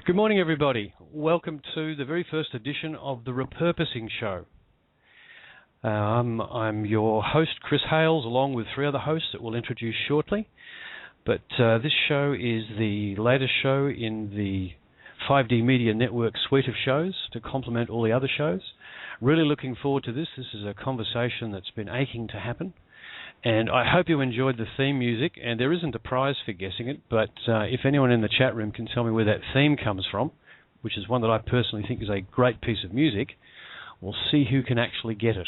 Good morning, everybody. Welcome to the very first edition of the Repurposing Show. I'm your host, Chris Hales, along with three other hosts that we'll introduce shortly. But this show is the latest show in the 5D Media Network suite of shows to complement all the other shows. Really looking forward to this. This is a conversation that's been aching to happen. And I hope you enjoyed the theme music, and there isn't a prize for guessing it, but if anyone in the chat room can tell me where that theme comes from, which is one that I personally think is a great piece of music, we'll see who can actually get it.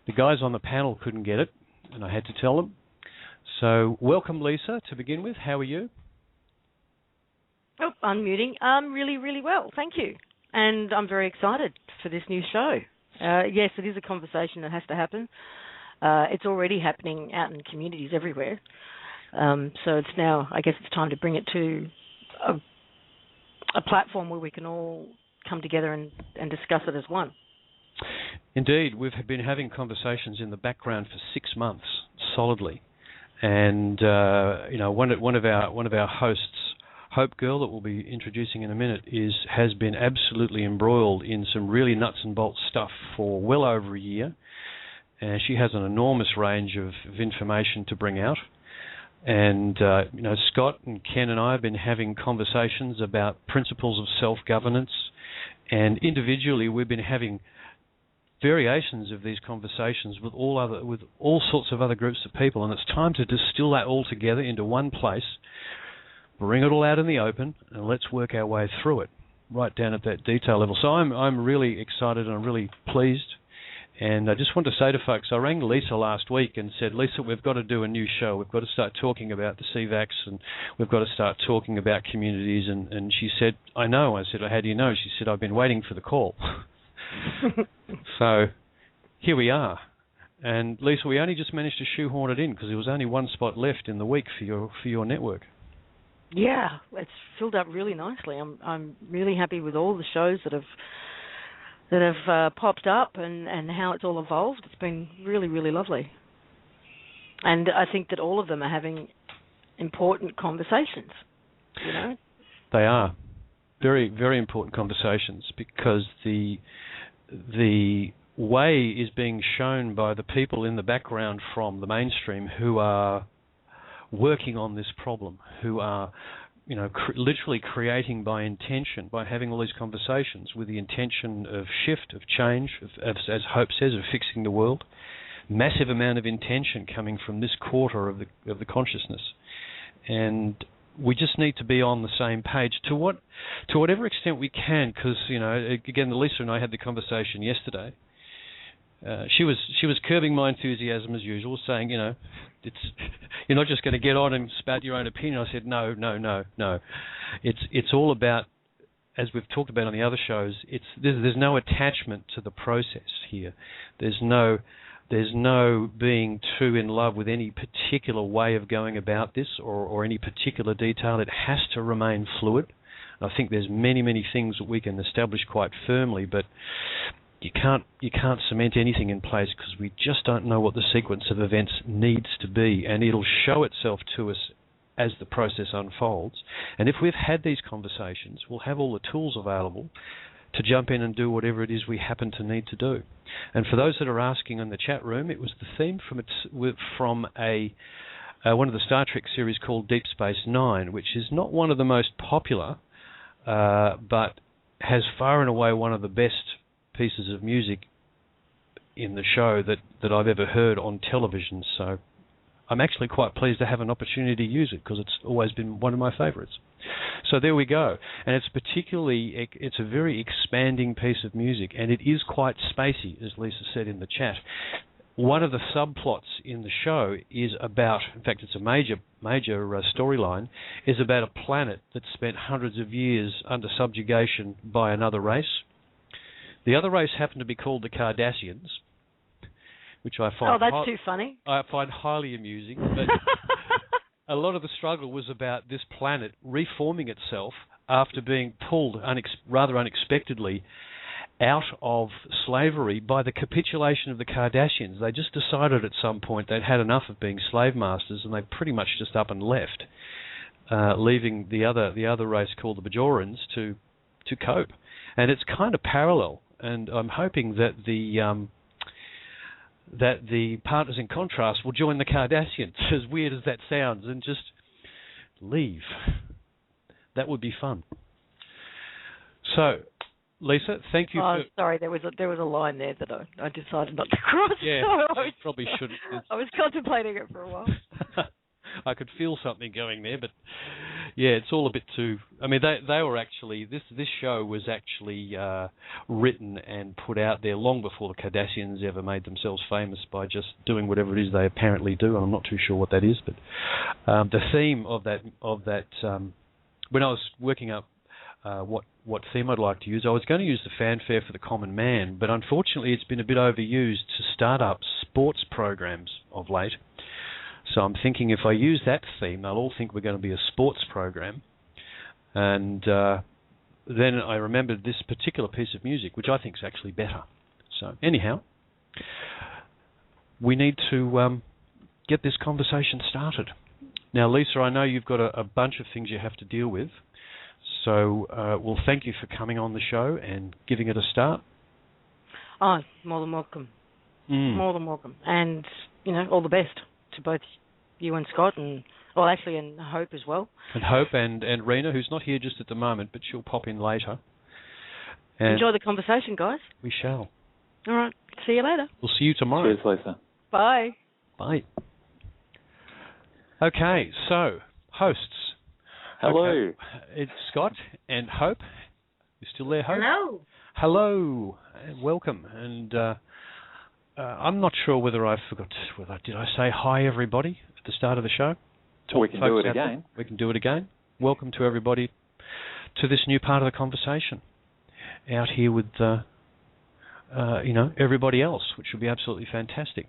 The guys on the panel couldn't get it, and I had to tell them. So welcome, Lisa, to begin with. How are you? Oh, unmuting. Really, really well, thank you. And I'm very excited for this new show. Yes, it is a conversation that has to happen. It's already happening out in communities everywhere. So it's now, I guess it's time to bring it to a platform where we can all come together and discuss it as one. Indeed, we've been having conversations in the background for 6 months solidly. And one of our hosts, Hope Girl, that we'll be introducing in a minute, has been absolutely embroiled in some really nuts and bolts stuff for well over a year. And she has an enormous range of information to bring out. And, Scott and Ken and I have been having conversations about principles of self-governance. And individually, we've been having variations of these conversations with all sorts of other groups of people. And it's time to distill that all together into one place, bring it all out in the open, and let's work our way through it, right down at that detail level. So I'm really excited and I'm really pleased. And I just want to say to folks, I rang Lisa last week and said, Lisa, we've got to do a new show. We've got to start talking about the CVACs and we've got to start talking about communities. And she said, I know. I said, how do you know? She said, I've been waiting for the call. So here we are. And Lisa, we only just managed to shoehorn it in because there was only one spot left in the week for your network. Yeah, it's filled up really nicely. I'm really happy with all the shows that have popped up and how it's all evolved. It's been really, really lovely. And I think that all of them are having important conversations, you know? They are. Very, very important conversations because the way is being shown by the people in the background from the mainstream who are working on this problem, who are literally creating by intention, by having all these conversations with the intention of shift, of change, as Hope says, of fixing the world. Massive amount of intention coming from this quarter of the consciousness. And we just need to be on the same page to whatever extent we can, because, again, Lisa and I had the conversation yesterday. She was curbing my enthusiasm as usual, saying, you're not just going to get on and spout your own opinion. I said, no. It's all about, as we've talked about on the other shows, there's no attachment to the process here. There's no being too in love with any particular way of going about this or any particular detail. It has to remain fluid. I think there's many, many things that we can establish quite firmly, but you can't cement anything in place because we just don't know what the sequence of events needs to be, and it'll show itself to us as the process unfolds. And if we've had these conversations, we'll have all the tools available to jump in and do whatever it is we happen to need to do. And for those that are asking in the chat room, it was the theme from one of the Star Trek series called Deep Space Nine, which is not one of the most popular, but has far and away one of the best pieces of music in the show that I've ever heard on television. So I'm actually quite pleased to have an opportunity to use it because it's always been one of my favourites. So there we go. And it's a very expanding piece of music, and it is quite spacey, as Lisa said in the chat. One of the subplots in the show is about, in fact, it's a major storyline, is about a planet that spent hundreds of years under subjugation by another race. The other race happened to be called the Cardassians, which I find... Oh, that's too funny. I find highly amusing. But a lot of the struggle was about this planet reforming itself after being pulled rather unexpectedly out of slavery by the capitulation of the Cardassians. They just decided at some point they'd had enough of being slave masters, and they pretty much just up and left. leaving the other race called the Bajorans to cope, and it's kind of parallel. And I'm hoping that the partners in contrast will join the Cardassians, as weird as that sounds, and just leave. That would be fun. So, Lisa, thank you. Sorry, there was a line there that I decided not to cross. Yeah, so probably shouldn't. I was contemplating it for a while. I could feel something going there, but yeah, it's all a bit too. I mean, they were actually this show was actually written and put out there long before the Cardassians ever made themselves famous by just doing whatever it is they apparently do, and I'm not too sure what that is. But the theme of that when I was working up what theme I'd like to use, I was going to use the fanfare for the common man, but unfortunately it's been a bit overused to start up sports programs of late. So I'm thinking if I use that theme, they'll all think we're going to be a sports program. And then I remembered this particular piece of music, which I think is actually better. So anyhow, we need to get this conversation started. Now, Lisa, I know you've got a bunch of things you have to deal with. So we'll thank you for coming on the show and giving it a start. Oh, more than welcome. More than welcome. And, all the best to both you and Scott, and Hope as well. And Hope and Rena, who's not here just at the moment, but she'll pop in later. And enjoy the conversation, guys. We shall. All right. See you later. We'll see you tomorrow. Cheers, Lisa. Bye. Bye. Okay, so, hosts. Hello. Okay. It's Scott and Hope. You still there, Hope? Hello. Hello. Welcome. And I'm not sure whether did I say hi, everybody, at the start of the show? We can do it again. We can do it again. Welcome to everybody to this new part of the conversation. Out here with, everybody else, which will be absolutely fantastic.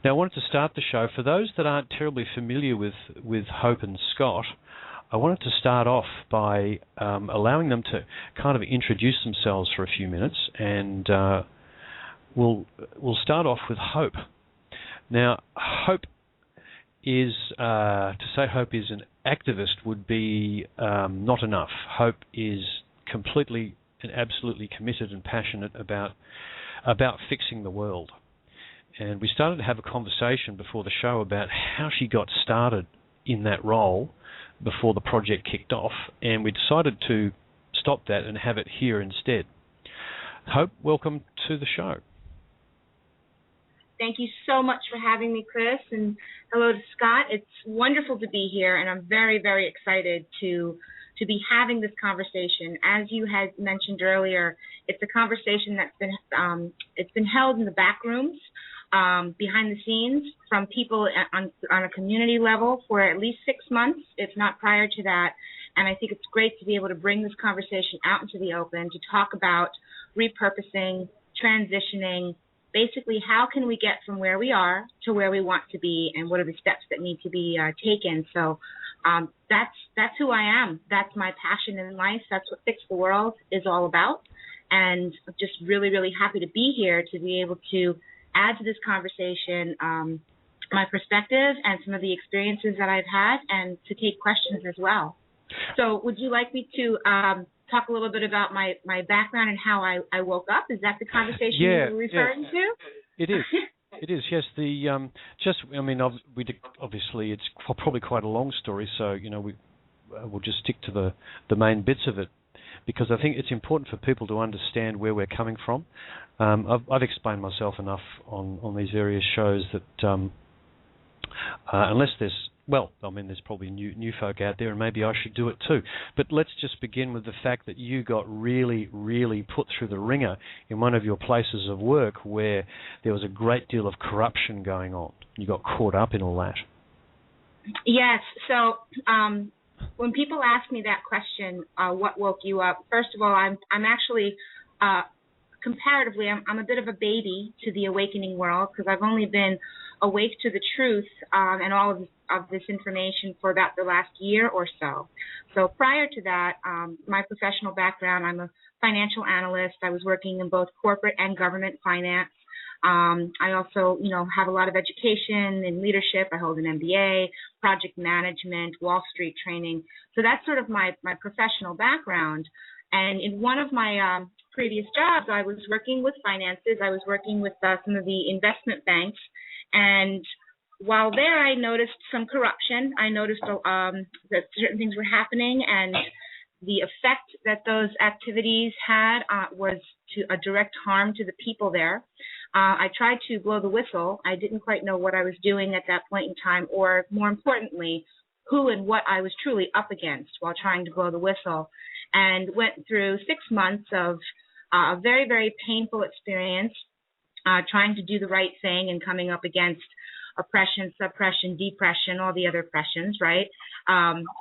Now, I wanted to start the show. For those that aren't terribly familiar with Hope and Scott, I wanted to start off by allowing them to kind of introduce themselves for a few minutes, and we'll start off with Hope. Now, Hope is to say Hope is an activist would be not enough. Hope is completely and absolutely committed and passionate about fixing the world. And we started to have a conversation before the show about how she got started in that role before the project kicked off, and we decided to stop that and have it here instead. Hope, welcome to the show. Thank you so much for having me, Chris, and hello to Scott. It's wonderful to be here, and I'm very, very excited to be having this conversation. As you had mentioned earlier, it's a conversation that's been held in the back rooms, behind the scenes, from people on a community level for at least 6 months, if not prior to that. And I think it's great to be able to bring this conversation out into the open to talk about repurposing, transitioning, basically how can we get from where we are to where we want to be, and what are the steps that need to be taken. So that's who I am. That's my passion in life. That's what Fix the World is all about. And I'm just really, really happy to be here to be able to add to this conversation my perspective and some of the experiences that I've had, and to take questions as well. So would you like me to talk a little bit about my background and how I woke up? Is that the conversation you were referring to? It is. It is, yes. Obviously it's probably quite a long story, so, we'll just stick to the main bits of it, because I think it's important for people to understand where we're coming from. I've explained myself enough on these various shows that unless there's probably new folk out there, and maybe I should do it too. But let's just begin with the fact that you got really, really put through the ringer in one of your places of work where there was a great deal of corruption going on. You got caught up in all that. Yes. So when people ask me that question, what woke you up? First of all, I'm actually comparatively, I'm a bit of a baby to the awakening world, because I've only been awake to the truth and all of this information for about the last year or so. So prior to that, my professional background, I'm a financial analyst. I was working in both corporate and government finance. I also, have a lot of education in leadership. I hold an MBA, project management, Wall Street training. So that's sort of my professional background. And in one of my previous jobs, I was working with finances. I was working with some of the investment banks. And while there, I noticed some corruption. I noticed that certain things were happening, and the effect that those activities had was a direct harm to the people there. I tried to blow the whistle. I didn't quite know what I was doing at that point in time, or more importantly, who and what I was truly up against while trying to blow the whistle, and went through 6 months of a very, very painful experience trying to do the right thing and coming up against oppression, suppression, depression, all the other oppressions, right?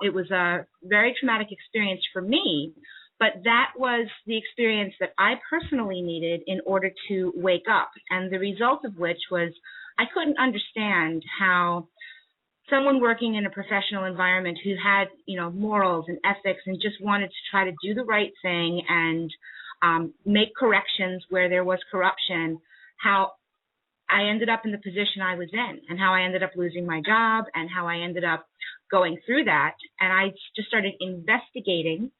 It was a very traumatic experience for me, but that was the experience that I personally needed in order to wake up. And the result of which was I couldn't understand how someone working in a professional environment who had, morals and ethics and just wanted to try to do the right thing and make corrections where there was corruption, how I ended up in the position I was in, and how I ended up losing my job, and how I ended up going through that. And I just started investigating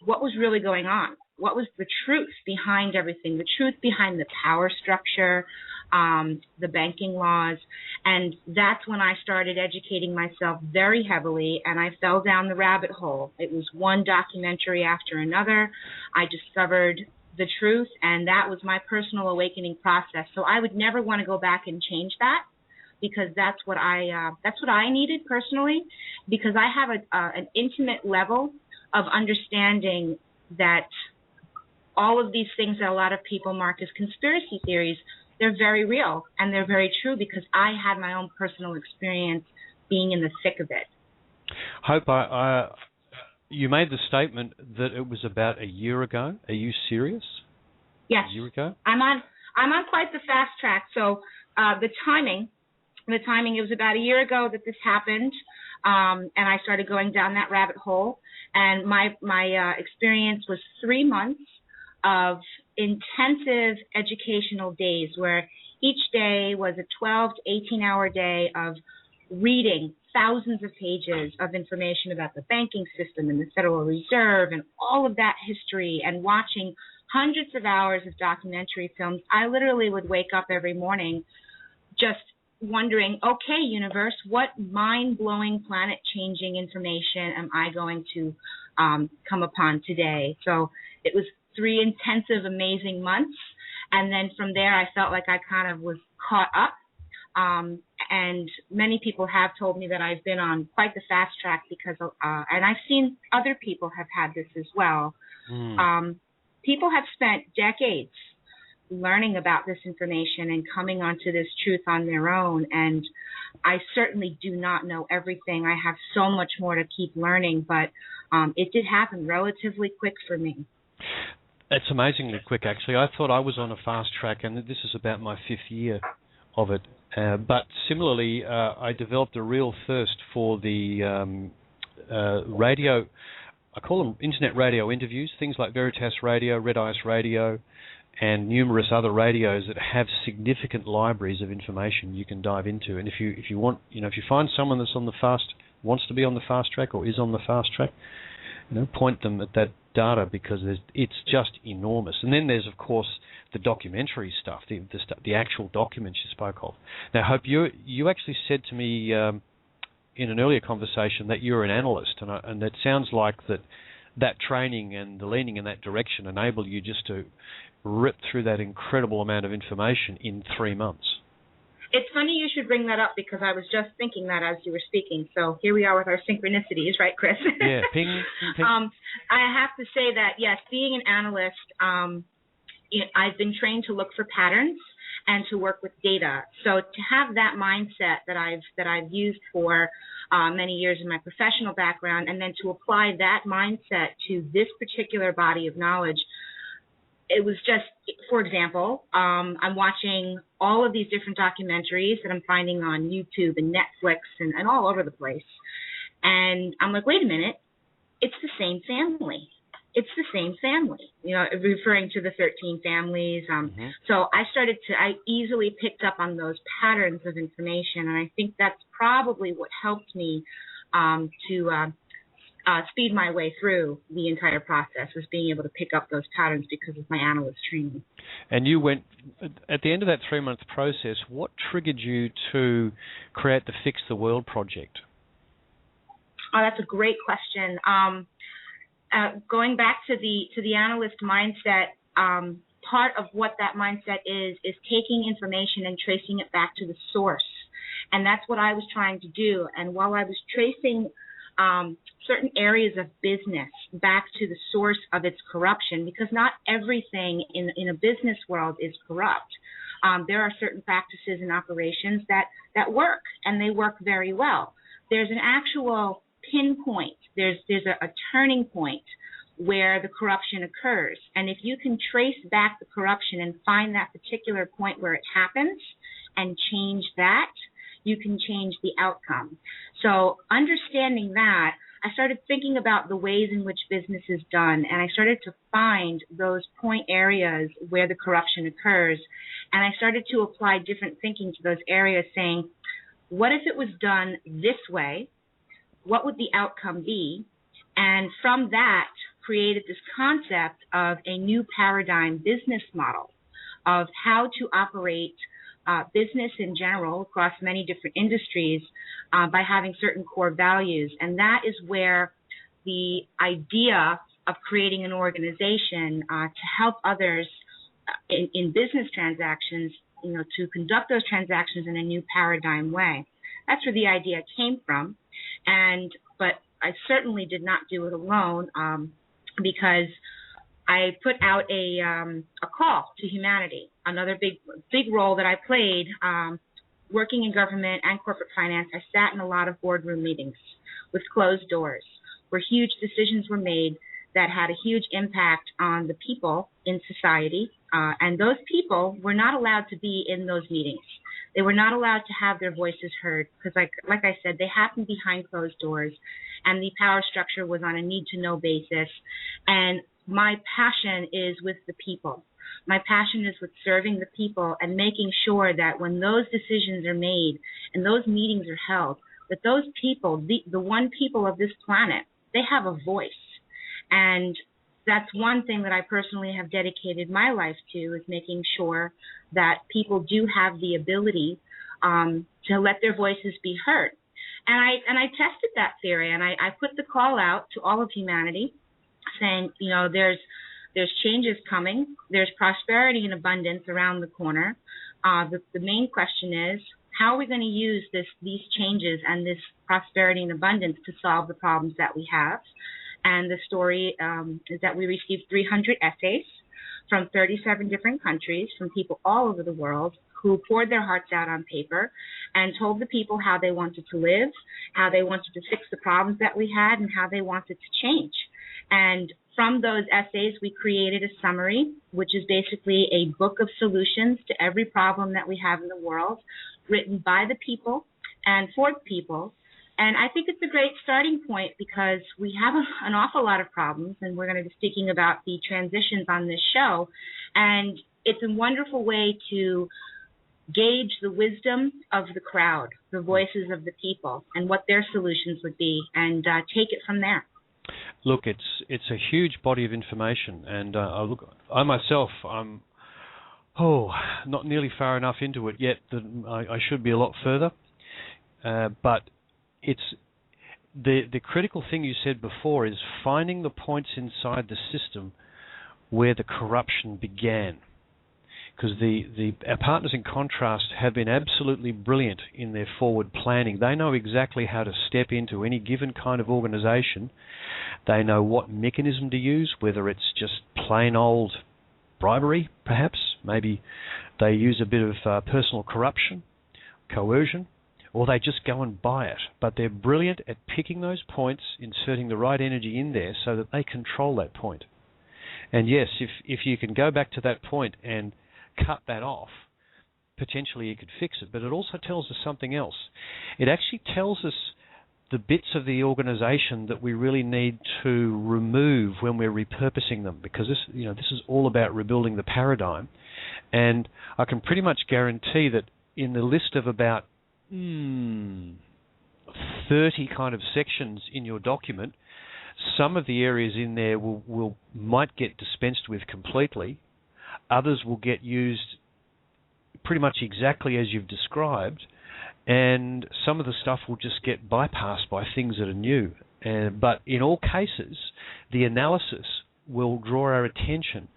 what was really going on. What was the truth behind everything, the truth behind the power structure, the banking laws. And that's when I started educating myself very heavily, and I fell down the rabbit hole. It was one documentary after another. I discovered the truth, and that was my personal awakening process. So I would never want to go back and change that, because that's what I needed personally, because I have an intimate level of understanding that all of these things that a lot of people mark as conspiracy theories, they're very real and they're very true, because I had my own personal experience being in the thick of it. Hope, you made the statement that it was about a year ago. Are you serious? Yes. A year ago? I'm on quite the fast track. So the timing, it was about a year ago that this happened, and I started going down that rabbit hole. And my experience was 3 months of intensive educational days, where each day was a 12 to 18-hour day of reading thousands of pages of information about the banking system and the Federal Reserve and all of that history, and watching hundreds of hours of documentary films. I literally would wake up every morning just wondering, okay, universe, what mind-blowing, planet-changing information am I going to come upon today? So it was 3 intensive, amazing months. And then from there, I felt like I kind of was caught up. And many people have told me that I've been on quite the fast track because, and I've seen other people have had this as well. People have spent decades learning about this information and coming onto this truth on their own. And I certainly do not know everything. I have so much more to keep learning, but it did happen relatively quick for me. It's amazingly quick, actually. I thought I was on a fast track, and this is about my 5th year of it. But similarly, I developed a real thirst for the radio. I call them internet radio interviews, things like Veritas Radio, Red Ice Radio, and numerous other radios that have significant libraries of information you can dive into. And if you want, if you find someone that's wants to be on the fast track or is on the fast track, point them at that data, because it's just enormous. And then there's, of course, the documentary stuff, the actual documents you spoke of. Now, Hope, you actually said to me in an earlier conversation that you're an analyst, and it sounds like that training and the leaning in that direction enabled you just to rip through that incredible amount of information in 3 months. It's funny you should bring that up, because I was just thinking that as you were speaking. So here we are with our synchronicities, right, Chris? Yeah, ping, ping. I have to say that, yes, being an analyst, I've been trained to look for patterns and to work with data. So to have that mindset that I've used for many years in my professional background, and then to apply that mindset to this particular body of knowledge, it was just, for example, I'm watching all of these different documentaries that I'm finding on YouTube and Netflix and all over the place. And I'm like, wait a minute, it's the same family. it's the same family, referring to the 13 families. So I easily picked up on those patterns of information, and I think that's probably what helped me to speed my way through the entire process, was being able to pick up those patterns because of my analyst training. And you went, at the end of that 3-month process, what triggered you to create the Fix the World project? Oh, that's a great question. Going back to the analyst mindset, part of what that mindset is taking information and tracing it back to the source. And that's what I was trying to do. And while I was tracing certain areas of business back to the source of its corruption, because not everything in a business world is corrupt. There are certain practices and operations that work, and they work very well. There's an actual pinpoint. There's a turning point where the corruption occurs. And if you can trace back the corruption and find that particular point where it happens and change that, you can change the outcome. So understanding that, I started thinking about the ways in which business is done, and I started to find those point areas where the corruption occurs, and I started to apply different thinking to those areas, saying, what if it was done this way? What would the outcome be? And from that, created this concept of a new paradigm business model of how to operate business in general across many different industries by having certain core values. And that is where the idea of creating an organization to help others in business transactions, to conduct those transactions in a new paradigm way. That's where the idea came from. But I certainly did not do it alone because I put out a call to humanity. Another big role that I played working in government and corporate finance. I sat in a lot of boardroom meetings with closed doors where huge decisions were made that had a huge impact on the people in society. And those people were not allowed to be in those meetings. They were not allowed to have their voices heard because, like I said, they happened behind closed doors, and the power structure was on a need-to-know basis. And my passion is with the people. My passion is with serving the people and making sure that when those decisions are made and those meetings are held, that those people, the one people of this planet, they have a voice. And that's one thing that I personally have dedicated my life to, is making sure that people do have the ability to let their voices be heard. And I tested that theory, and I put the call out to all of humanity, saying, there's changes coming, there's prosperity and abundance around the corner. The main question is, how are we going to use these changes and this prosperity and abundance to solve the problems that we have? And the story is that we received 300 essays from 37 different countries, from people all over the world, who poured their hearts out on paper and told the people how they wanted to live, how they wanted to fix the problems that we had, and how they wanted to change. And from those essays, we created a summary, which is basically a book of solutions to every problem that we have in the world, written by the people and for the people. And I think it's a great starting point because we have an awful lot of problems, and we're going to be speaking about the transitions on this show. And it's a wonderful way to gauge the wisdom of the crowd, the voices of the people, and what their solutions would be, and take it from there. Look, it's a huge body of information, and I myself, I'm not nearly far enough into it yet that I should be a lot further. But it's the critical thing you said before is finding the points inside the system where the corruption began. Because our partners in Contrast have been absolutely brilliant in their forward planning. They know exactly how to step into any given kind of organization. They know what mechanism to use, whether it's just plain old bribery, perhaps. Maybe they use a bit of personal corruption, coercion, or they just go and buy it. But they're brilliant at picking those points, inserting the right energy in there so that they control that point. And yes, if you can go back to that point and cut that off, potentially you could fix it. But it also tells us something else. It actually tells us the bits of the organization that we really need to remove when we're repurposing them, because this is all about rebuilding the paradigm. And I can pretty much guarantee that in the list of about 30 kind of sections in your document, some of the areas in there might get dispensed with completely. Others will get used pretty much exactly as you've described. And some of the stuff will just get bypassed by things that are new. But in all cases, the analysis will draw our attention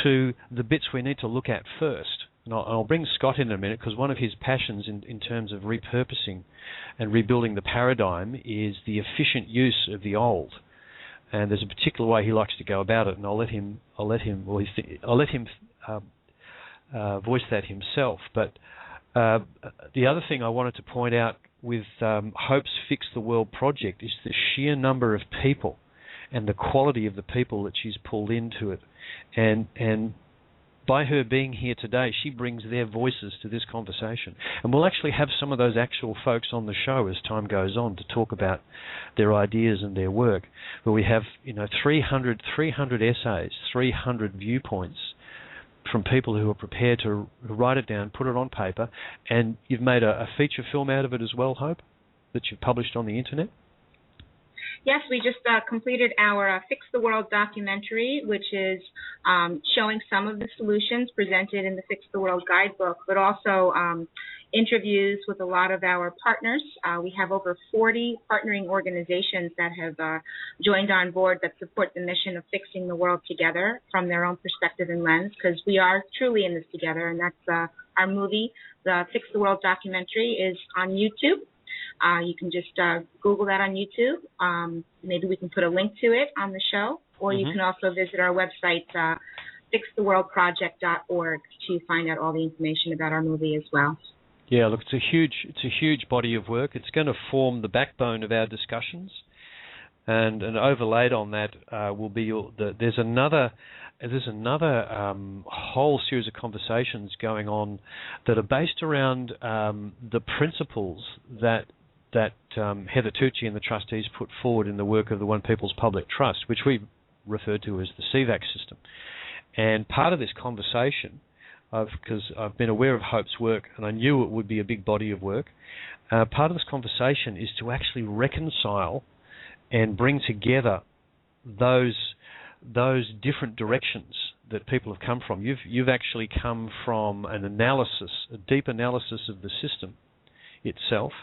to the bits we need to look at first. And I'll bring Scott in a minute, because one of his passions in terms of repurposing and rebuilding the paradigm is the efficient use of the old. And there's a particular way he likes to go about it, and I'll let him voice that himself. But the other thing I wanted to point out with Hope's Fix the World project is the sheer number of people and the quality of the people that she's pulled into it. And by her being here today, she brings their voices to this conversation. And we'll actually have some of those actual folks on the show as time goes on to talk about their ideas and their work. But we have 300 essays, 300 viewpoints from people who are prepared to write it down, put it on paper, and you've made a feature film out of it as well, Hope, that you've published on the internet? Yes, we just completed our Fix the World documentary, which is showing some of the solutions presented in the Fix the World guidebook, but also interviews with a lot of our partners. We have over 40 partnering organizations that have joined on board that support the mission of fixing the world together from their own perspective and lens, because we are truly in this together, and that's our movie. The Fix the World documentary is on YouTube. You can just Google that on YouTube. Maybe we can put a link to it on the show, or you can also visit our website, fixtheworldproject.org, to find out all the information about our movie as well. Yeah, look, it's a huge body of work. It's going to form the backbone of our discussions, and overlaid on that will be there's another whole series of conversations going on that are based around the principles that Heather Tucci and the trustees put forward in the work of the One People's Public Trust, which we refer to as the CVAC system. And part of this conversation, because I've been aware of Hope's work and I knew it would be a big body of work, part of this conversation is to actually reconcile and bring together those different directions that people have come from. You've actually come from an analysis, a deep analysis of the system itself.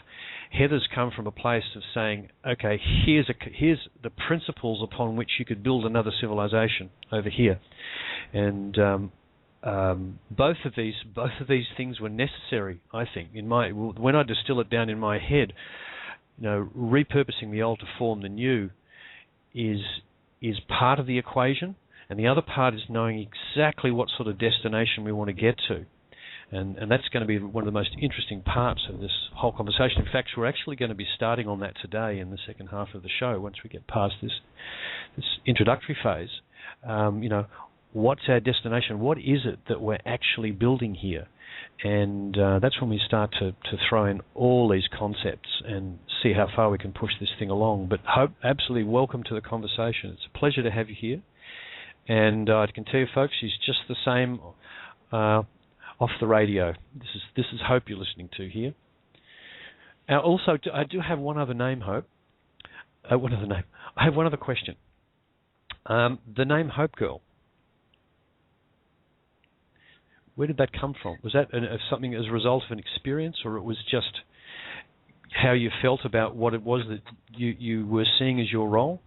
Heather's come from a place of saying, okay, here's the principles upon which you could build another civilization over here, and both of these things were necessary, I think. When I distill it down in my head, repurposing the old to form the new is part of the equation, and the other part is knowing exactly what sort of destination we want to get to. And that's going to be one of the most interesting parts of this whole conversation. In fact, we're actually going to be starting on that today in the second half of the show, once we get past this introductory phase. What's our destination? What is it that we're actually building here? And that's when we start to throw in all these concepts and see how far we can push this thing along. But Hope, absolutely welcome to the conversation. It's a pleasure to have you here. And I can tell you, folks, she's just the same off the radio. This is Hope you're listening to here. Also, I do have one other name, Hope. I have one other question. The name Hope Girl. Where did that come from? Was that something as a result of an experience, or it was just how you felt about what it was that you were seeing as your role?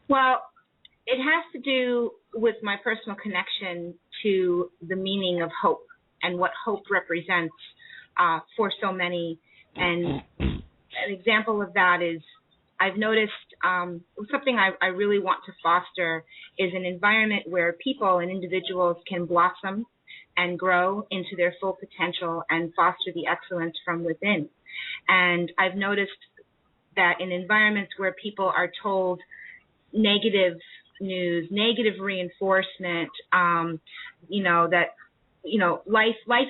Well, it has to do with my personal connection to the meaning of hope and what hope represents for so many. And an example of that is I've noticed something I really want to foster is an environment where people and individuals can blossom and grow into their full potential and foster the excellence from within. And I've noticed that in environments where people are told negative news, negative reinforcement, life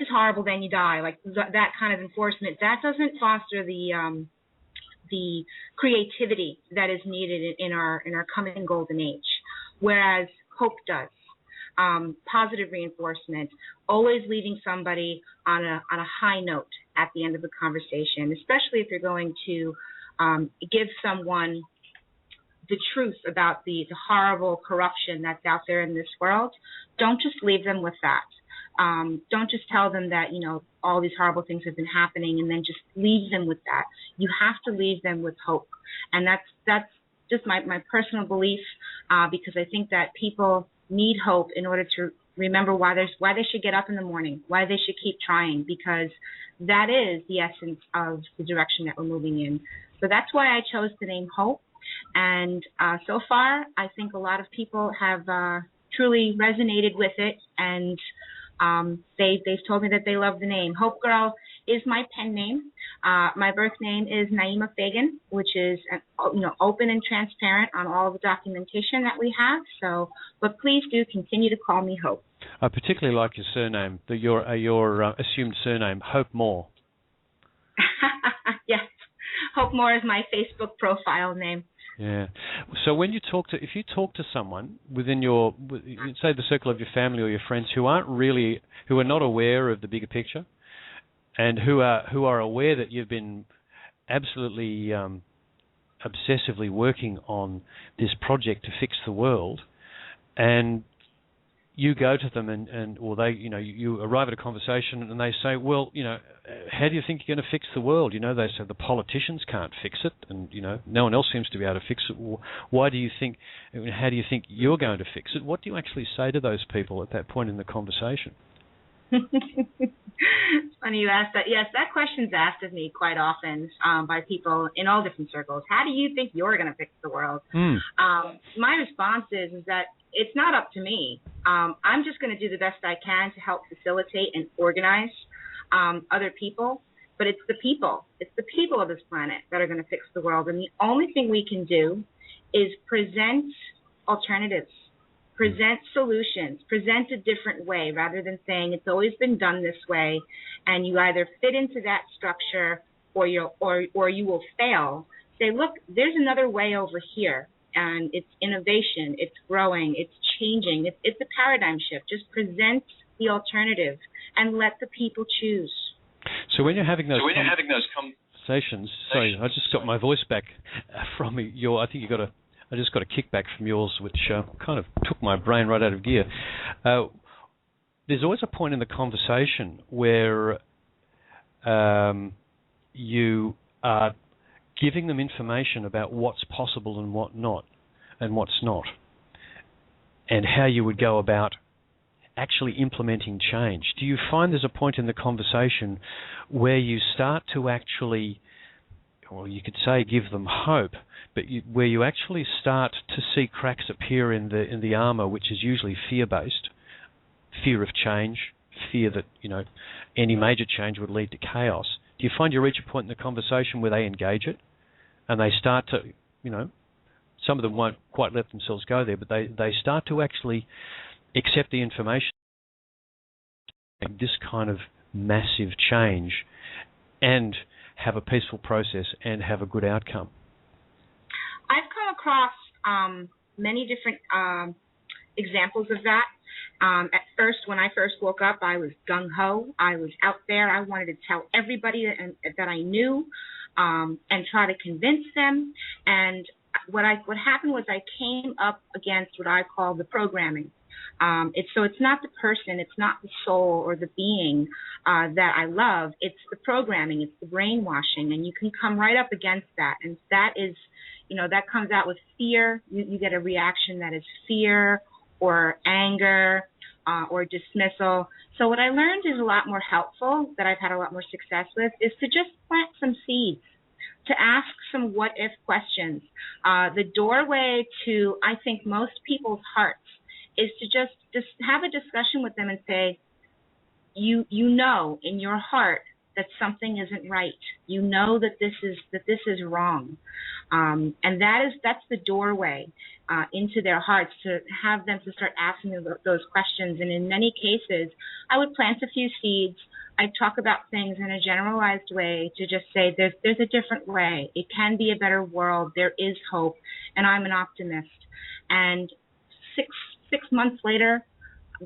is horrible, then you die, like that kind of enforcement, that doesn't foster the the creativity that is needed in our coming golden age, whereas hope does. Positive reinforcement, always leaving somebody on a high note at the end of the conversation, especially if you're going to give someone the truth about the horrible corruption that's out there in this world. Don't just leave them with that. Don't just tell them that, all these horrible things have been happening and then just leave them with that. You have to leave them with hope. And that's just my personal belief, because I think that people need hope in order to remember why they should get up in the morning, why they should keep trying, because that is the essence of the direction that we're moving in. So that's why I chose the name Hope. And so far, I think a lot of people have truly resonated with it, and they've told me that they love the name. Hope Girl is my pen name. My birth name is Naima Fagan, which is open and transparent on all the documentation that we have. So, but please do continue to call me Hope. I particularly like your surname, your assumed surname, Hope Moore. Yes, Hope Moore is my Facebook profile name. Yeah. So when if you talk to someone within say the circle of your family or your friends who are not aware of the bigger picture, and who are aware that you've been absolutely obsessively working on this project to fix the world, and you go to them or they, you arrive at a conversation and they say, well, how do you think you're going to fix the world? They say the politicians can't fix it, and no one else seems to be able to fix it. Why do you think? How do you think you're going to fix it? What do you actually say to those people at that point in the conversation? It's funny you asked that. Yes, that question's asked of me quite often by people in all different circles. How do you think you're going to fix the world? My response is that it's not up to me. I'm just going to do the best I can to help facilitate and organize other people. But it's the people. It's the people of this planet that are going to fix the world. And the only thing we can do is present alternatives, present solutions, present a different way, rather than saying it's always been done this way and you either fit into that structure or you will fail. Say, look, there's another way over here. And it's innovation, it's growing, it's changing, it's a paradigm shift. Just present the alternative and let the people choose. So when you're having those conversations, sorry, I just got my voice back from I think I just got a kickback from yours, which kind of took my brain right out of gear. There's always a point in the conversation where you are giving them information about what's possible and what's not, and how you would go about actually implementing change. Do you find there's a point in the conversation where you start to actually, or you could say give them hope, but where you actually start to see cracks appear in the armor, which is usually fear-based, fear of change, fear that any major change would lead to chaos? Do you find you reach a point in the conversation where they engage it? And they start to, some of them won't quite let themselves go there, but they start to actually accept the information, this kind of massive change, and have a peaceful process and have a good outcome. I've come across many different examples of that. At first, when I first woke up, I was gung-ho. I was out there. I wanted to tell everybody that I knew, and try to convince them. And what happened was I came up against what I call the programming. It's not the person, it's not the soul or the being that I love. It's the programming, it's the brainwashing, and you can come right up against that. And that is, that comes out with fear. You get a reaction that is fear or anger or dismissal. So what I learned is a lot more helpful, that I've had a lot more success with, is to just plant some seeds, to ask some what-if questions. The doorway to, I think, most people's hearts is to just have a discussion with them and say, you know in your heart that something isn't right. You know that this is wrong, and that's the doorway into their hearts, to have them to start asking those questions. And in many cases, I would plant a few seeds. I talk about things in a generalized way to just say there's a different way. It can be a better world. There is hope, and I'm an optimist. And six months later,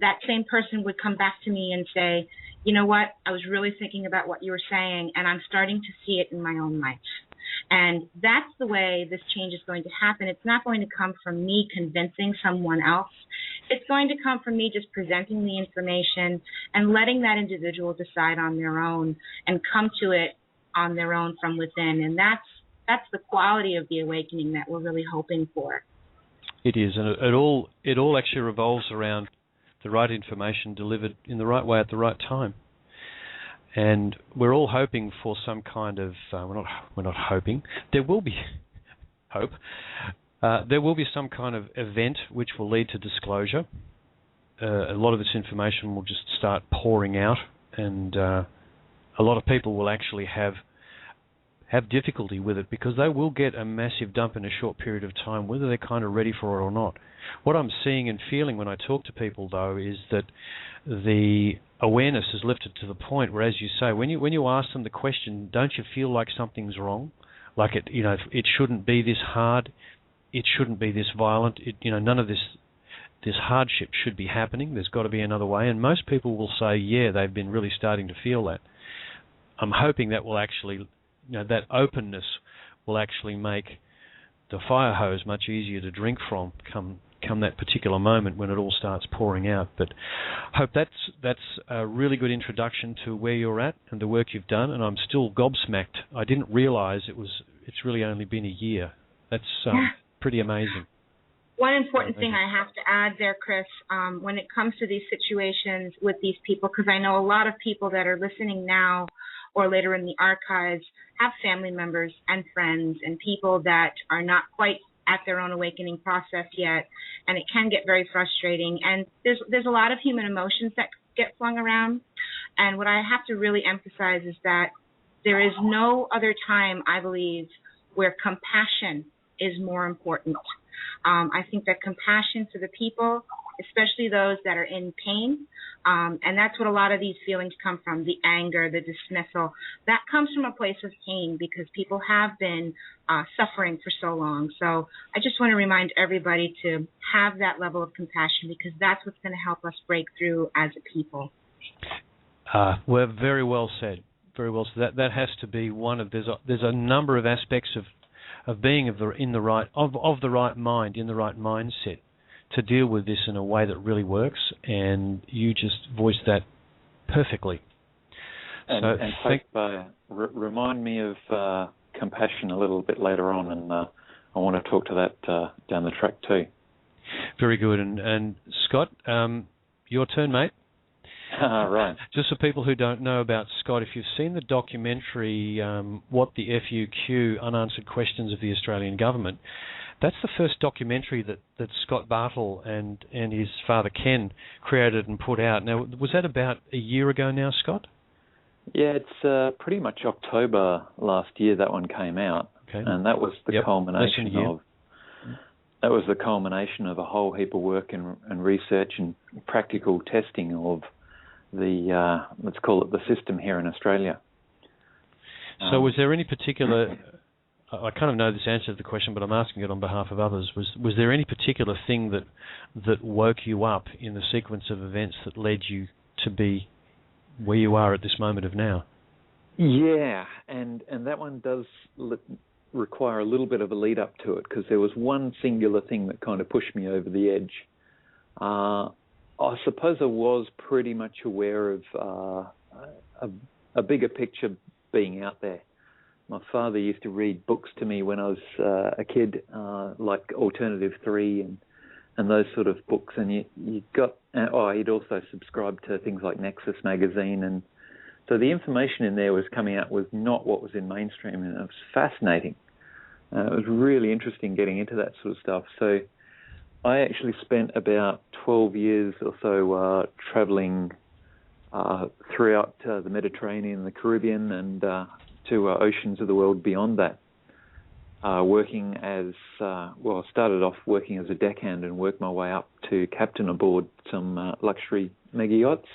that same person would come back to me and say, you know what, I was really thinking about what you were saying, and I'm starting to see it in my own life. And that's the way this change is going to happen. It's not going to come from me convincing someone else. It's going to come from me just presenting the information and letting that individual decide on their own and come to it on their own from within. And that's the quality of the awakening that we're really hoping for. It is, and it all actually revolves around the right information delivered in the right way at the right time. And we're all hoping for some kind of, we're not hoping, there will be hope. There will be some kind of event which will lead to disclosure. A lot of this information will just start pouring out, and a lot of people will actually have difficulty with it because they will get a massive dump in a short period of time, whether they're kind of ready for it or not. What I'm seeing and feeling when I talk to people, though, is that the awareness is lifted to the point where, as you say, when you ask them the question, don't you feel like something's wrong? Like it shouldn't be this hard, it shouldn't be this violent, none of this hardship should be happening. There's got to be another way. And most people will say, yeah, they've been really starting to feel that. I'm hoping that will actually, that openness will actually make the fire hose much easier to drink from come that particular moment when it all starts pouring out. But I hope that's a really good introduction to where you're at and the work you've done, and I'm still gobsmacked. I didn't realise it's really only been a year. That's pretty amazing. One important thing I have to add there, Chris, when it comes to these situations with these people, because I know a lot of people that are listening now or later in the archives have family members and friends and people that are not quite at their own awakening process yet, and it can get very frustrating. And there's a lot of human emotions that get flung around, and what I have to really emphasize is that there is no other time, I believe, where compassion is more important. I think that compassion for the people, especially those that are in pain, and that's what a lot of these feelings come from, the anger, the dismissal, that comes from a place of pain because people have been suffering for so long. So I just want to remind everybody to have that level of compassion because that's what's going to help us break through as a people. Well, very well said. Very well said. That has to be one of, there's a number of aspects of being of the right mind, in the right mindset, to deal with this in a way that really works, and you just voiced that perfectly. And remind me of compassion a little bit later on, and I want to talk to that down the track too. Very good. And Scott, your turn, mate. Right. Just for people who don't know about Scott, if you've seen the documentary, What the FUQ, Unanswered Questions of the Australian Government, that's the first documentary that Scott Bartle and his father Ken created and put out. Now, was that about a year ago now, Scott? Yeah, it's pretty much October last year that one came out, okay. And that was the culmination of. That was the culmination of a whole heap of work and research and practical testing of the let's call it the system here in Australia. So, was there any particular? I kind of know this answer to the question, but I'm asking it on behalf of others. Was there any particular thing that woke you up in the sequence of events that led you to be where you are at this moment of now? Yeah, and that one does require a little bit of a lead up to it, because there was one singular thing that kind of pushed me over the edge. I suppose I was pretty much aware of a bigger picture being out there. My father used to read books to me when I was a kid, like Alternative 3 and those sort of books. And he'd also subscribed to things like Nexus magazine. And so the information in there was coming out was not what was in mainstream, and it was fascinating. It was really interesting getting into that sort of stuff. So I actually spent about 12 years or so traveling throughout the Mediterranean and the Caribbean and to oceans of the world beyond that, working as, I started off working as a deckhand and worked my way up to captain aboard some luxury mega yachts.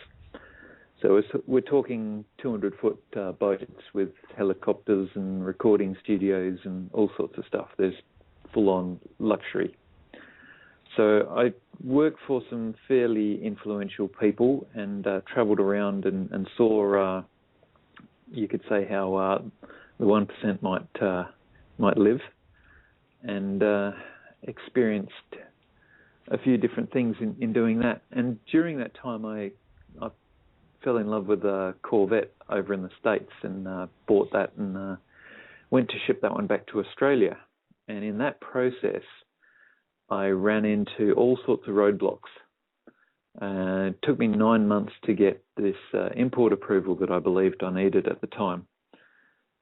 So we're talking 200-foot boats with helicopters and recording studios and all sorts of stuff. There's full-on luxury. So I worked for some fairly influential people and travelled around and saw, you could say, how the 1% might live, and experienced a few different things in doing that. And during that time, I fell in love with a Corvette over in the States and bought that and went to ship that one back to Australia. And in that process, I ran into all sorts of roadblocks. It took me 9 months to get this import approval that I believed I needed at the time.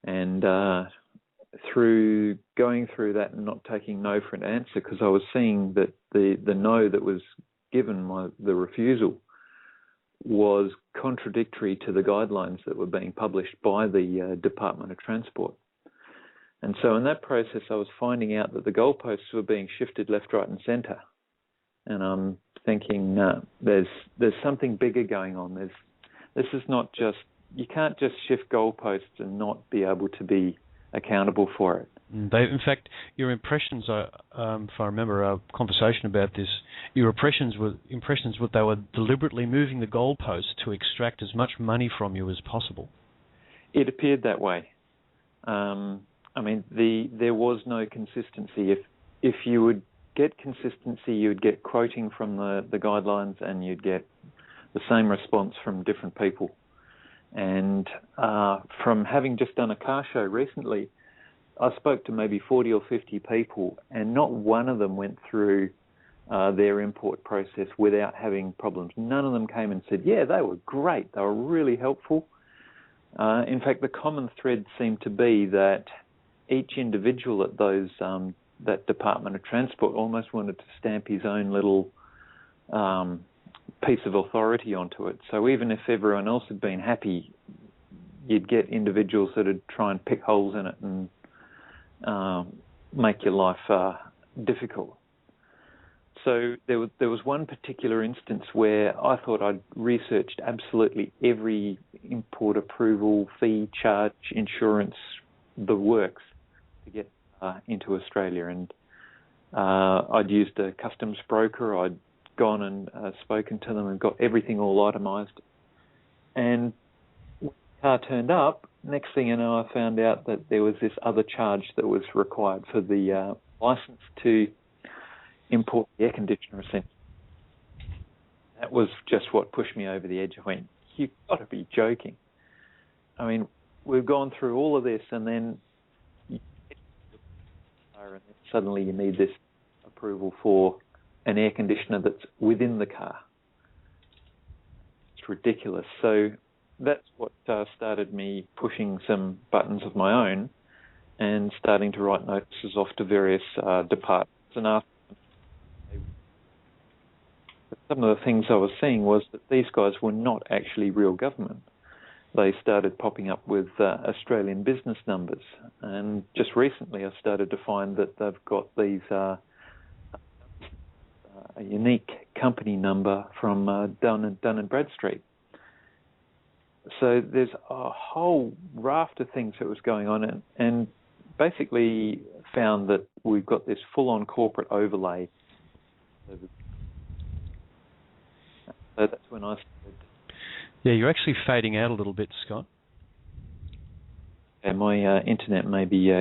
And through going through that and not taking no for an answer, because I was seeing that the no that was given, the refusal, was contradictory to the guidelines that were being published by the Department of Transport. And so in that process, I was finding out that the goalposts were being shifted left, right, and centre. And I'm thinking, there's something bigger going on. This is not just, you can't just shift goalposts and not be able to be accountable for it. In fact, your impressions are, if I remember our conversation about this, your impressions were they were deliberately moving the goalposts to extract as much money from you as possible. It appeared that way. I mean, there was no consistency. If you would get consistency, you would get quoting from the guidelines, and you'd get the same response from different people. And from having just done a car show recently, I spoke to maybe 40 or 50 people, and not one of them went through their import process without having problems. None of them came and said, yeah, they were great, they were really helpful. In fact, the common thread seemed to be that each individual at that Department of Transport almost wanted to stamp his own little piece of authority onto it. So even if everyone else had been happy, you'd get individuals that would try and pick holes in it and make your life difficult. So there was one particular instance where I thought I'd researched absolutely every import approval, fee, charge, insurance, the works to get into Australia. And I'd used a customs broker. I'd gone and spoken to them and got everything all itemised. And when the car turned up, next thing you know, I found out that there was this other charge that was required for the licence to import the air conditioner, essentially. That was just what pushed me over the edge. I went, you've got to be joking. I mean, we've gone through all of this, and then suddenly you need this approval for an air conditioner that's within the car. It's ridiculous. So that's what started me pushing some buttons of my own and starting to write notices off to various departments and ask. Some of the things I was seeing was that these guys were not actually real government. They started popping up with Australian business numbers. And just recently I started to find that they've got these a unique company number from Dun and Bradstreet. So there's a whole raft of things that was going on, and basically found that we've got this full-on corporate overlay. So that's when I started. Yeah, you're actually fading out a little bit, Scott. Yeah, my internet may be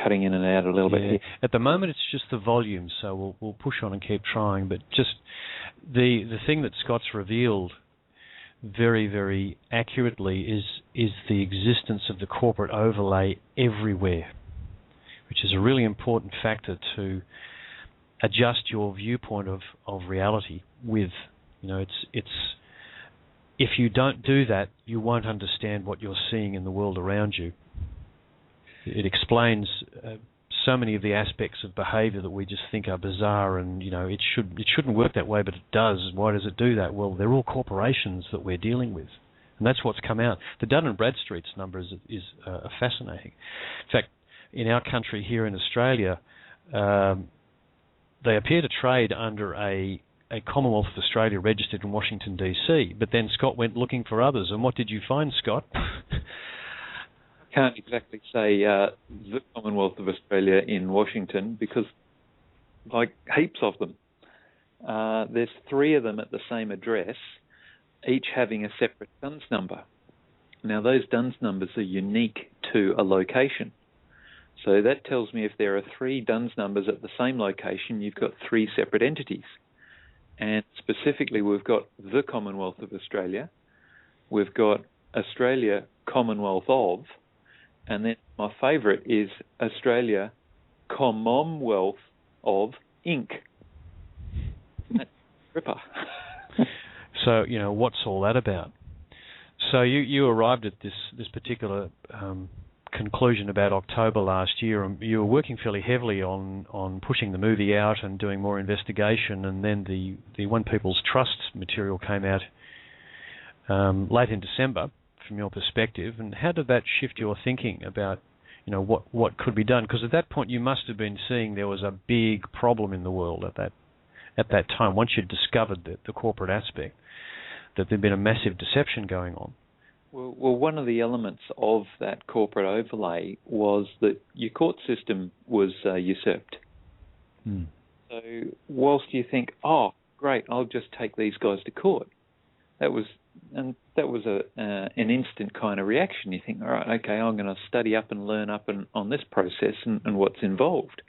cutting in and out a little bit here. At the moment, it's just the volume, so we'll push on and keep trying. But just the thing that Scott's revealed very, very accurately is the existence of the corporate overlay everywhere, which is a really important factor to adjust your viewpoint of reality with. You know, it's if you don't do that, you won't understand what you're seeing in the world around you. It explains so many of the aspects of behaviour that we just think are bizarre, and you know it shouldn't work that way, but it does. Why does it do that? Well, they're all corporations that we're dealing with, and that's what's come out. The Dun & Bradstreet's number is fascinating. In fact, in our country here in Australia, they appear to trade under a a Commonwealth of Australia registered in Washington, D.C., but then Scott went looking for others. And what did you find, Scott? I can't exactly say the Commonwealth of Australia in Washington because, like, heaps of them. There's 3 of them at the same address, each having a separate DUNS number. Now, those DUNS numbers are unique to a location. So that tells me if there are 3 DUNS numbers at the same location, you've got 3 separate entities. And specifically, we've got the Commonwealth of Australia, we've got Australia Commonwealth of, and then my favourite is Australia Commonwealth of Inc. That's ripper. So, what's all that about? So you arrived at this particular conclusion about October last year, and you were working fairly heavily on pushing the movie out and doing more investigation, and then the One People's Trust material came out late in December from your perspective. And how did that shift your thinking about what could be done? Because at that point you must have been seeing there was a big problem in the world at that time, once you'd discovered the corporate aspect, that there'd been a massive deception going on. Well, one of the elements of that corporate overlay was that your court system was usurped. So whilst you think, oh, great, I'll just take these guys to court, that was an instant kind of reaction. You think, all right, okay, I'm going to study up and learn up on this process and what's involved.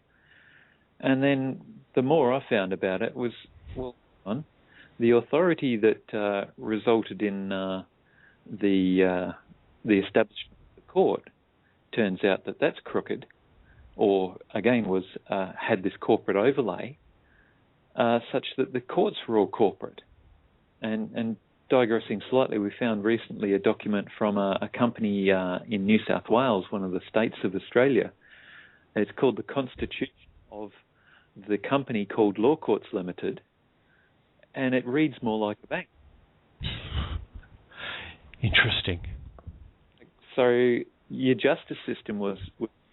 And then the more I found about it was, the authority that resulted in the establishment of the court turns out that's crooked, or again had this corporate overlay, such that the courts were all corporate. And digressing slightly, we found recently a document from a company in New South Wales, one of the states of Australia. It's called the Constitution of the company called Law Courts Limited, and it reads more like a bank. Interesting. So your justice system was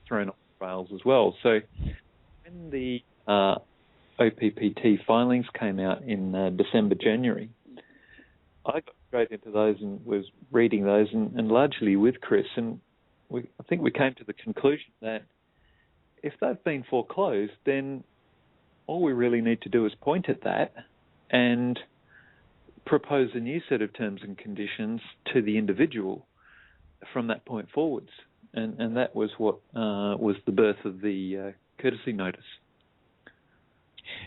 thrown off the rails as well. So when the OPPT filings came out in December, January, I got straight into those and was reading those, and largely with Chris, and I think we came to the conclusion that if they've been foreclosed, then all we really need to do is point at that and propose a new set of terms and conditions to the individual from that point forwards. And that was what was the birth of the courtesy notice.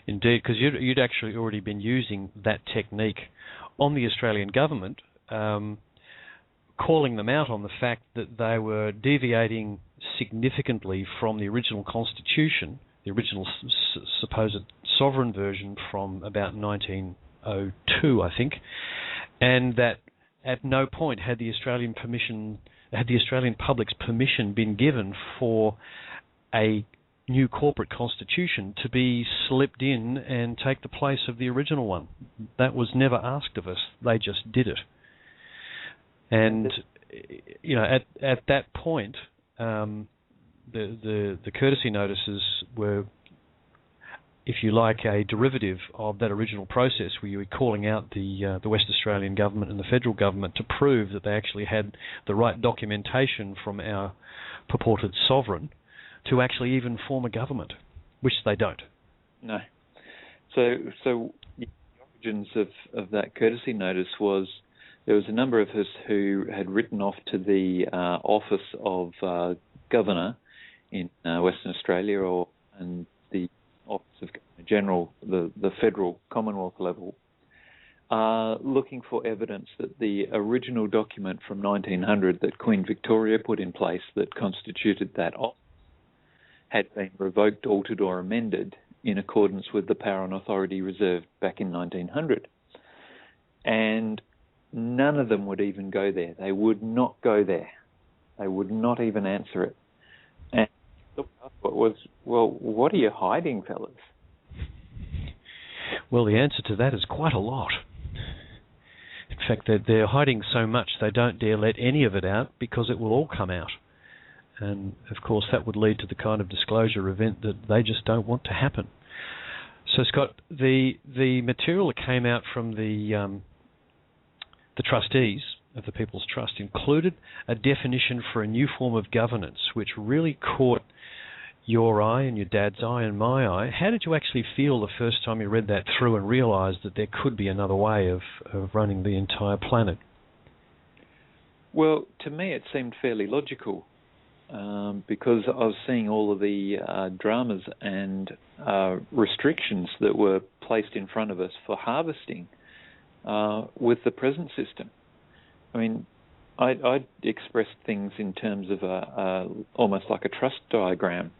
Indeed, because you'd actually already been using that technique on the Australian government, calling them out on the fact that they were deviating significantly from the original constitution, the original supposed sovereign version from about 1902, I think, and that at no point had the Australian public's permission been given for a new corporate constitution to be slipped in and take the place of the original one. That was never asked of us. They just did it. And at that point, the courtesy notices were, if you like, a derivative of that original process where you were calling out the West Australian government and the federal government to prove that they actually had the right documentation from our purported sovereign to actually even form a government, which they don't. No. So the origins of that courtesy notice was there was a number of us who had written off to the office of governor in Western Australia and the Office of Governor General, the federal Commonwealth level, looking for evidence that the original document from 1900 that Queen Victoria put in place that constituted that office had been revoked, altered or amended in accordance with the power and authority reserved back in 1900. And none of them would even go there. They would not go there. They would not even answer it. And the thought was, well, what are you hiding, fellas? Well, the answer to that is quite a lot. In fact, they're hiding so much they don't dare let any of it out because it will all come out. And, of course, that would lead to the kind of disclosure event that they just don't want to happen. So, Scott, the material that came out from the trustees of the People's Trust included a definition for a new form of governance, which really caught your eye and your dad's eye and my eye. How did you actually feel the first time you read that through and realised that there could be another way of running the entire planet? Well, to me it seemed fairly logical, because I was seeing all of the dramas and restrictions that were placed in front of us for harvesting with the present system. I mean, I'd expressed things in terms of almost like a trust diagram,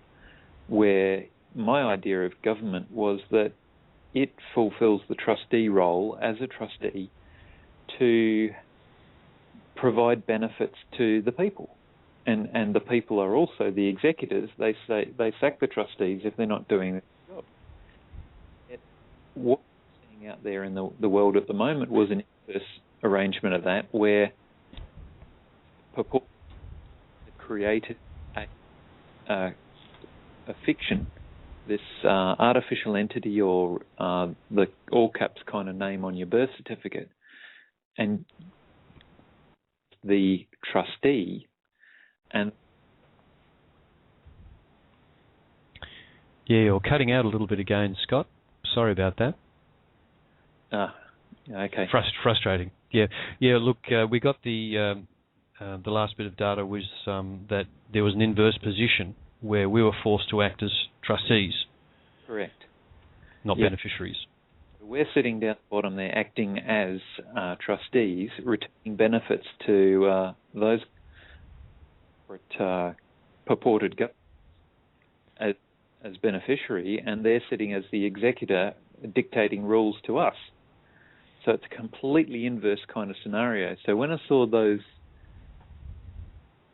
where my idea of government was that it fulfills the trustee role as a trustee to provide benefits to the people. And the people are also the executors. They sack the trustees if they're not doing their job. What we're seeing out there in the world at the moment was an inverse arrangement of that, where purport created a fiction, this artificial entity, or the all caps kind of name on your birth certificate, and the trustee. And yeah, you're cutting out a little bit again, Scott. Sorry about that. Okay. Frustrating. Yeah. Look, we got the last bit of data was that there was an inverse position where we were forced to act as trustees. Correct. Not beneficiaries. We're sitting down the bottom there, acting as trustees, returning benefits to those purported governments as beneficiary, and they're sitting as the executor, dictating rules to us. So it's a completely inverse kind of scenario. So when I saw those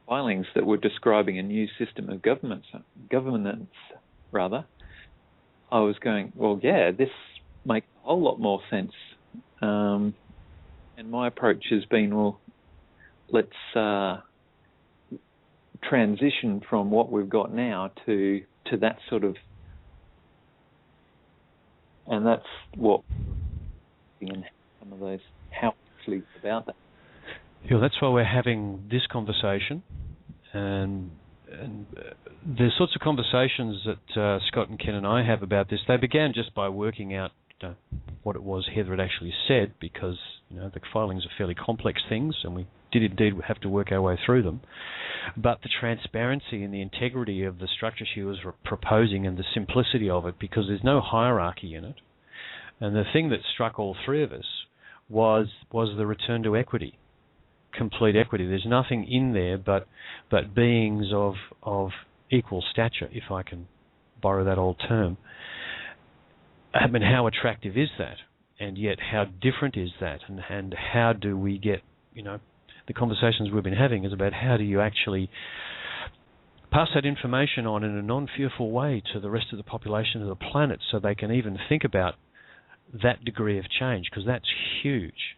filings that were describing a new system of governance, I was going, well, yeah, this makes a whole lot more sense. And my approach has been, well, let's transition from what we've got now to that sort of, and that's what, and some of those, how actually about that. Yeah, that's why we're having this conversation, and the sorts of conversations that Scott and Ken and I have about this, they began just by working out what it was Heather had actually said, because the filings are fairly complex things, and we did indeed have to work our way through them. But the transparency and the integrity of the structure she was proposing, and the simplicity of it, because there's no hierarchy in it. And the thing that struck all three of us was the return to equity, complete equity. There's nothing in there but beings of equal stature, if I can borrow that old term. I mean, how attractive is that? And yet, how different is that? And how do we get, the conversations we've been having is about how do you actually pass that information on in a non-fearful way to the rest of the population of the planet, so they can even think about that degree of change, because that's huge.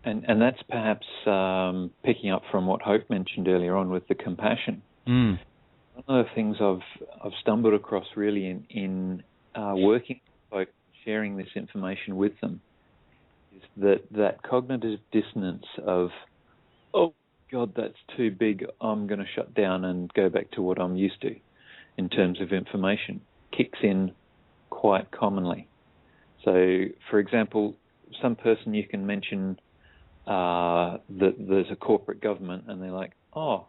And that's perhaps picking up from what Hope mentioned earlier on with the compassion. Mm. One of the things I've stumbled across really in working with folks, sharing this information with them, is that cognitive dissonance of, oh God, that's too big, I'm going to shut down and go back to what I'm used to in terms of information, kicks in quite commonly. So, for example, some person you can mention that there's a corporate government, and they're like, oh,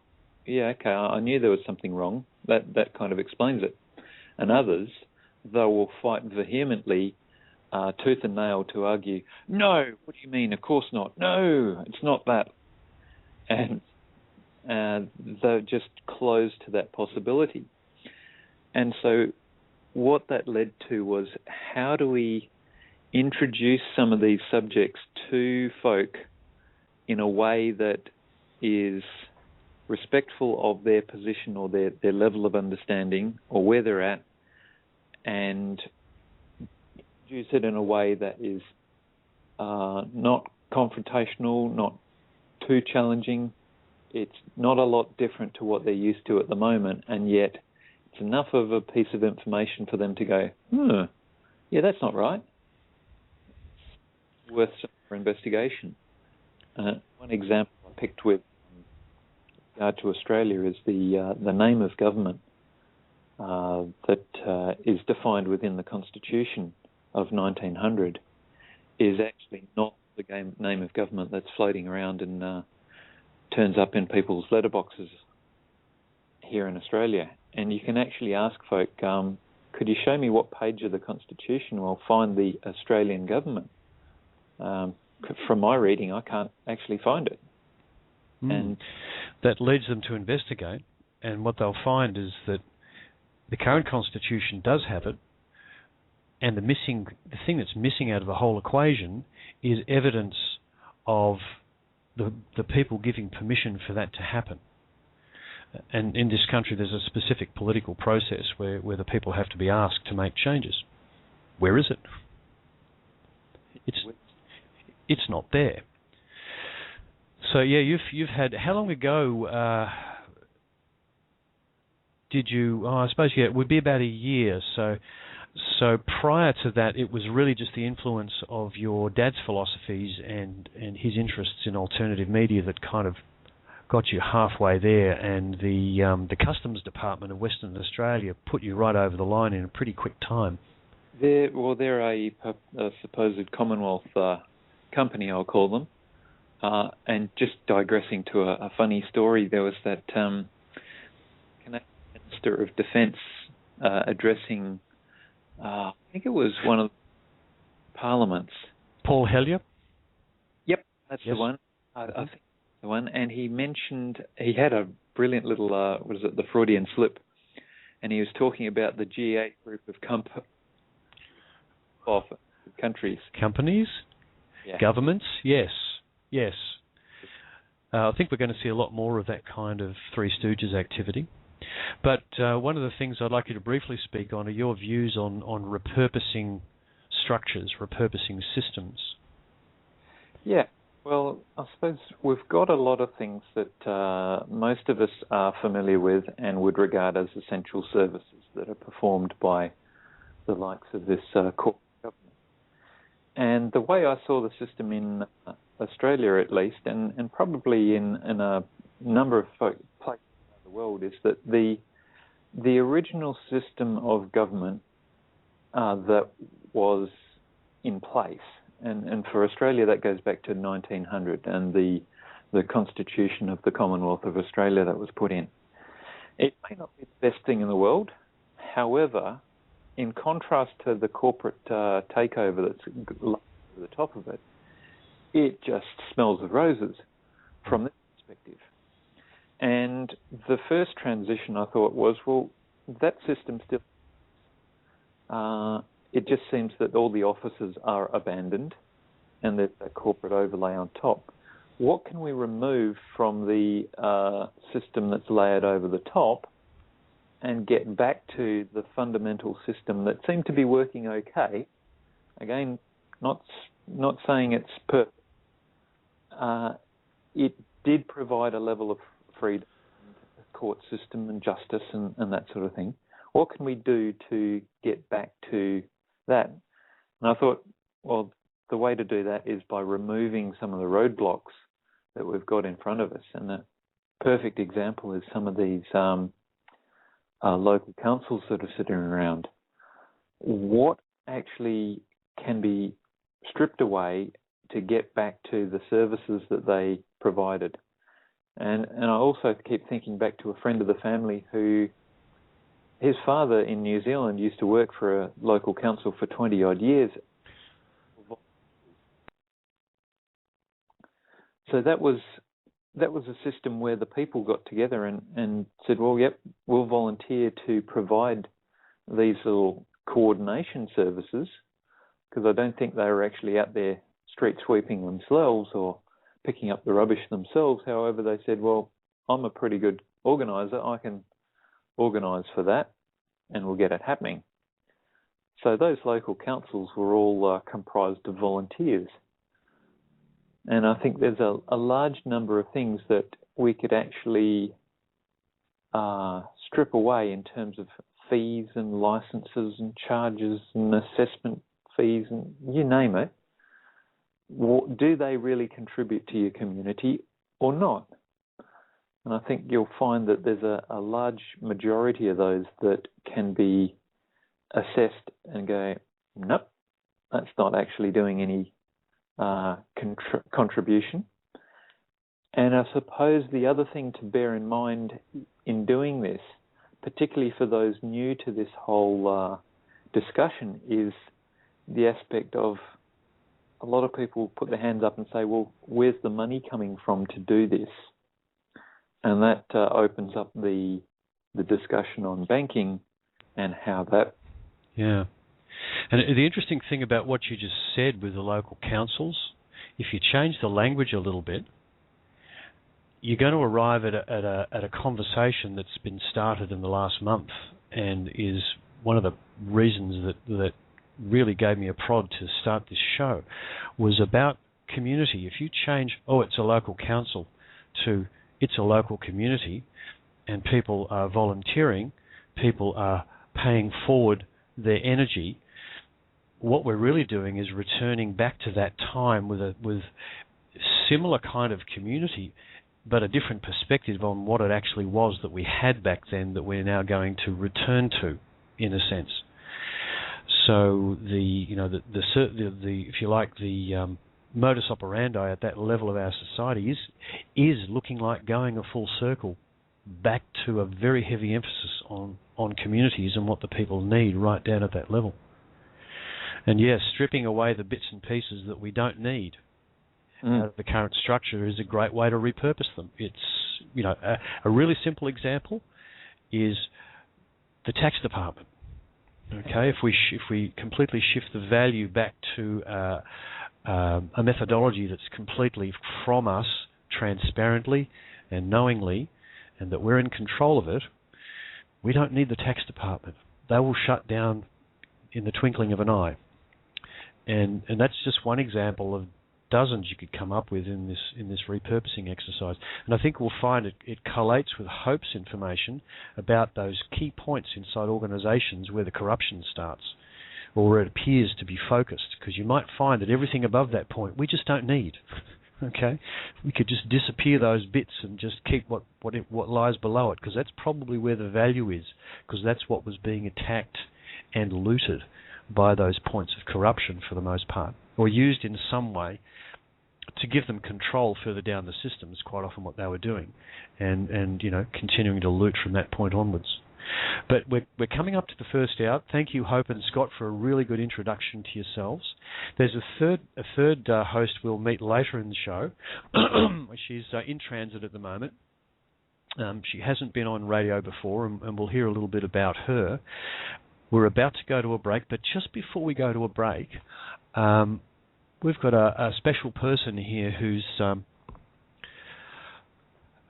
yeah, okay, I knew there was something wrong. That kind of explains it. And others, they will fight vehemently, tooth and nail, to argue, no, what do you mean? Of course not. No, it's not that. And they're just closed to that possibility. And so what that led to was, how do we introduce some of these subjects to folk in a way that is respectful of their position or their level of understanding or where they're at, and introduce it in a way that is not confrontational, not too challenging. It's not a lot different to what they're used to at the moment, and yet it's enough of a piece of information for them to go, Yeah, that's not right. It's worth some investigation. One example I picked with regard to Australia is the name of government that is defined within the Constitution of 1900 is actually not the name of government that's floating around and turns up in people's letterboxes here in Australia. And you can actually ask folk, could you show me what page of the Constitution will find the Australian government? From my reading, I can't actually find it. And that leads them to investigate, and what they'll find is that the current Constitution does have it, and the thing that's missing out of the whole equation is evidence of the people giving permission for that to happen. And in this country, there's a specific political process where the people have to be asked to make changes. Where is it? It's not there. So yeah, you've had, how long ago did you? Oh, I suppose it would be about a year. So prior to that, it was really just the influence of your dad's philosophies and his interests in alternative media that kind of got you halfway there, and the Customs Department of Western Australia put you right over the line in a pretty quick time. They're a supposed Commonwealth company, I'll call them. And just digressing to a funny story, there was that Canadian Minister of Defence addressing, I think it was one of the parliaments. Paul Hellyer? Yep, that's the one. I think the one. And he mentioned, he had a brilliant little, the Freudian slip, and he was talking about the G8 group of countries. Companies? Yeah. Governments? Yes. Yes. I think we're going to see a lot more of that kind of Three Stooges activity. But one of the things I'd like you to briefly speak on are your views on repurposing structures, repurposing systems. Yeah. Well, I suppose we've got a lot of things that most of us are familiar with and would regard as essential services that are performed by the likes of this corporate government. And the way I saw the system in Australia, at least, and probably in a number of places around the world, is that the original system of government that was in place, and for Australia that goes back to 1900 and the Constitution of the Commonwealth of Australia that was put in. It may not be the best thing in the world, however, in contrast to the corporate takeover that's at the top of it, it just smells of roses from this perspective. And the first transition I thought was, well, that system still... it just seems that all the offices are abandoned and there's a corporate overlay on top. What can we remove from the system that's layered over the top and get back to the fundamental system that seemed to be working okay? Again, not saying it's perfect. It did provide a level of freedom, court system and justice and that sort of thing. What can we do to get back to that? And I thought, well, the way to do that is by removing some of the roadblocks that we've got in front of us. And a perfect example is some of these local councils that are sitting around. What actually can be stripped away to get back to the services that they provided? And I also keep thinking back to a friend of the family who, his father in New Zealand used to work for a local council for 20 odd years. So that was a system where the people got together and said, well, yep, we'll volunteer to provide these little coordination services, because I don't think they were actually out there street sweeping themselves or picking up the rubbish themselves. However, they said, well, I'm a pretty good organiser, I can organise for that and we'll get it happening. So those local councils were all comprised of volunteers. And I think there's a large number of things that we could actually strip away in terms of fees and licenses and charges and assessment fees and you name it, do they really contribute to your community or not? And I think you'll find that there's a large majority of those that can be assessed and go, nope, that's not actually doing any contribution. And I suppose the other thing to bear in mind in doing this, particularly for those new to this whole discussion, is the aspect of a lot of people put their hands up and say, well, where's the money coming from to do this? And that opens up the discussion on banking and how that... Yeah. And the interesting thing about what you just said with the local councils, if you change the language a little bit, you're going to arrive at a conversation that's been started in the last month and is one of the reasons that really gave me a prod to start this show, was about community. If you change, it's a local council, to it's a local community, and people are volunteering, people are paying forward their energy, what we're really doing is returning back to that time with similar kind of community, but a different perspective on what it actually was that we had back then that we're now going to return to, in a sense. So if you like, the modus operandi at that level of our society is looking like going a full circle back to a very heavy emphasis on communities and what the people need right down at that level. And yes, stripping away the bits and pieces that we don't need out of the current structure is a great way to repurpose them. It's, a really simple example is the tax department. Okay, if we completely shift the value back to a methodology that's completely from us, transparently and knowingly, and that we're in control of it, we don't need the tax department. They will shut down in the twinkling of an eye. And that's just one example of dozens you could come up with in this repurposing exercise. And I think we'll find it collates with Hope's information about those key points inside organisations where the corruption starts, or where it appears to be focused, because you might find that everything above that point we just don't need. Okay, we could just disappear those bits and just keep what lies below it, because that's probably where the value is, because that's what was being attacked and looted by those points of corruption for the most part, or used in some way to give them control further down the system is quite often what they were doing, and continuing to loot from that point onwards. But we're coming up to the first out. Thank you, Hope and Scott, for a really good introduction to yourselves. There's a third host we'll meet later in the show. She's in transit at the moment. She hasn't been on radio before, and we'll hear a little bit about her. We're about to go to a break, but just before we go to a break, we've got a special person here who's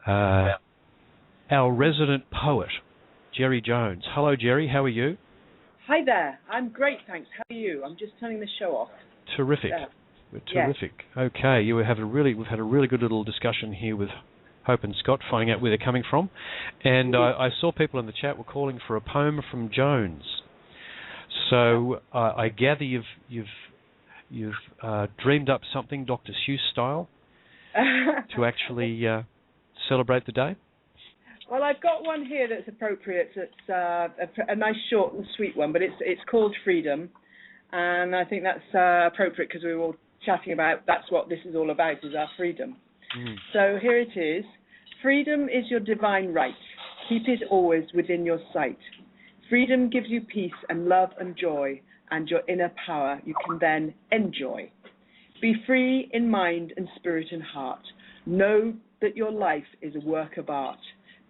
our resident poet, Jerry Jones. Hello, Jerry. How are you? Hi there. I'm great, thanks. How are you? I'm just turning the show off. Terrific. We're terrific. Yes. Okay. We've had a really good little discussion here with Hope and Scott, finding out where they're coming from. And I saw people in the chat were calling for a poem from Jones. So I gather you've dreamed up something Dr. Seuss style to actually celebrate the day? Well, I've got one here that's appropriate. It's a nice short and sweet one, but it's called Freedom, and I think that's appropriate because we were all chatting about that's what this is all about, is our freedom. So here it is. Freedom is your divine right. Keep it always within your sight. Freedom gives you peace and love and joy, and your inner power you can then enjoy. Be free in mind and spirit and heart. Know that your life is a work of art.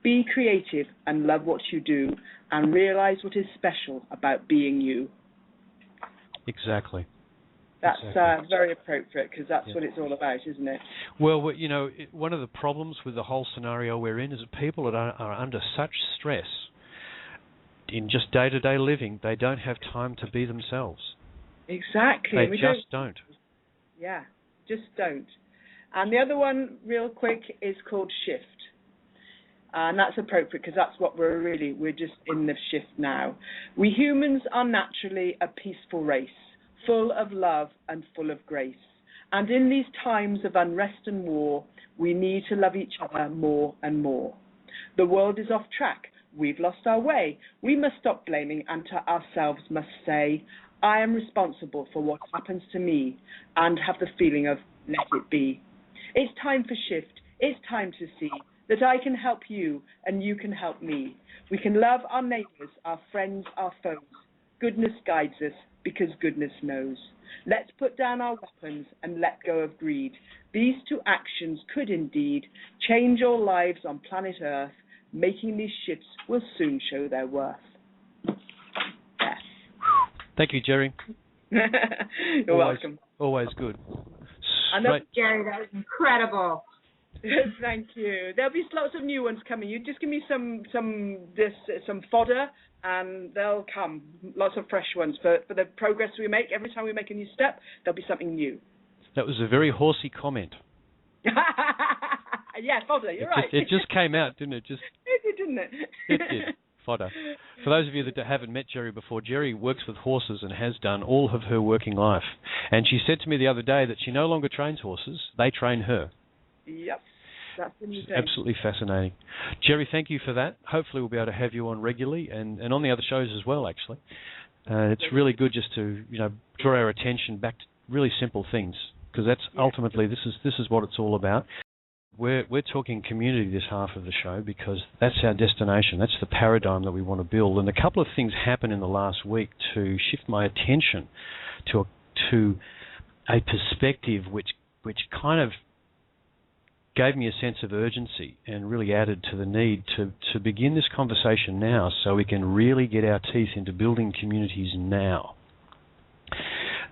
Be creative and love what you do, and realize what is special about being you. Exactly. That's very appropriate, because that's what it's all about, isn't it? Well, one of the problems with the whole scenario we're in is that people that are under such stress in just day-to-day living, they don't have time to be themselves. Exactly. They just don't. Yeah, just don't. And the other one, real quick, is called Shift. And that's appropriate because that's what we're just in the shift now. We humans are naturally a peaceful race, full of love and full of grace. And in these times of unrest and war, we need to love each other more and more. The world is off track. We've lost our way. We must stop blaming and to ourselves must say, I am responsible for what happens to me, and have the feeling of let it be. It's time for shift. It's time to see that I can help you and you can help me. We can love our neighbours, our friends, our foes. Goodness guides us because goodness knows. Let's put down our weapons and let go of greed. These two actions could indeed change all lives on planet Earth. Making these shifts will soon show their worth. Yes. Thank you, Jerry. You're welcome. Always good. Jerry, that was incredible. Thank you. There'll be lots of new ones coming. You just give me some fodder, and they'll come. Lots of fresh ones for the progress we make. Every time we make a new step, there'll be something new. That was a very horsey comment. Yeah, fodder. You're right. It just came out, didn't it? It did, didn't it? It did. Fodder. For those of you that haven't met Jerry before, Jerry works with horses and has done all of her working life. And she said to me the other day that she no longer trains horses; they train her. Yep. That's the new thing. Absolutely fascinating. Jerry, thank you for that. Hopefully we'll be able to have you on regularly and on the other shows as well, actually. It's really good just to draw our attention back to really simple things, because that's ultimately this is what it's all about. We're talking community this half of the show because that's our destination. That's the paradigm that we want to build. And a couple of things happened in the last week to shift my attention to a perspective which kind of gave me a sense of urgency and really added to the need to begin this conversation now so we can really get our teeth into building communities now.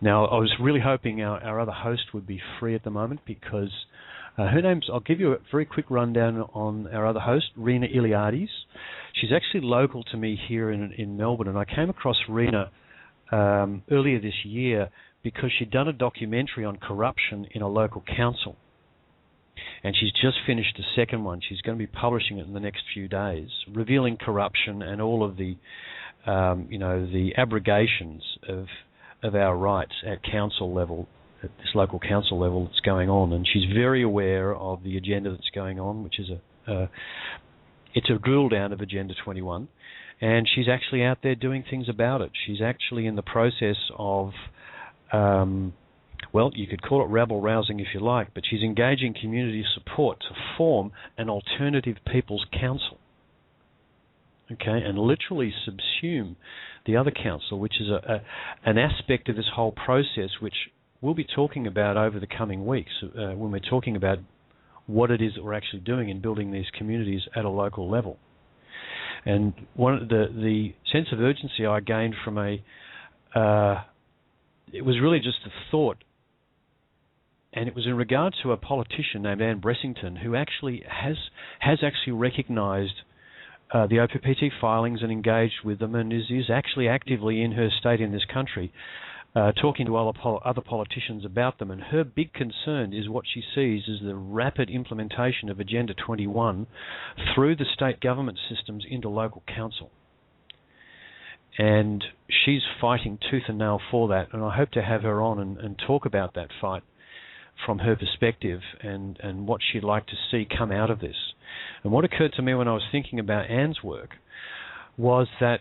Now, I was really hoping our other host would be free at the moment because her name's, I'll give you a very quick rundown on our other host, Rena Illiadis. She's actually local to me here in Melbourne, and I came across Rena earlier this year because she'd done a documentary on corruption in a local council. And she's just finished a second one. She's going to be publishing it in the next few days, revealing corruption and all of the, the abrogations of our rights at council level, at this local council level that's going on. And she's very aware of the agenda that's going on, which is it's a drill down of Agenda 21. And she's actually out there doing things about it. She's actually in the process of you could call it rabble-rousing if you like, but she's engaging community support to form an alternative people's council, okay, and literally subsume the other council, which is an aspect of this whole process which we'll be talking about over the coming weeks when we're talking about what it is that we're actually doing in building these communities at a local level. And one of the sense of urgency I gained from it was really just a thought. And it was in regard to a politician named Anne Bressington, who actually has actually recognised the OPPT filings and engaged with them, and is actually actively in her state in this country, talking to other politicians about them. And her big concern is what she sees as the rapid implementation of Agenda 21 through the state government systems into local council. And she's fighting tooth and nail for that, and I hope to have her on and talk about that fight from her perspective and what she'd like to see come out of this. And what occurred to me when I was thinking about Anne's work was that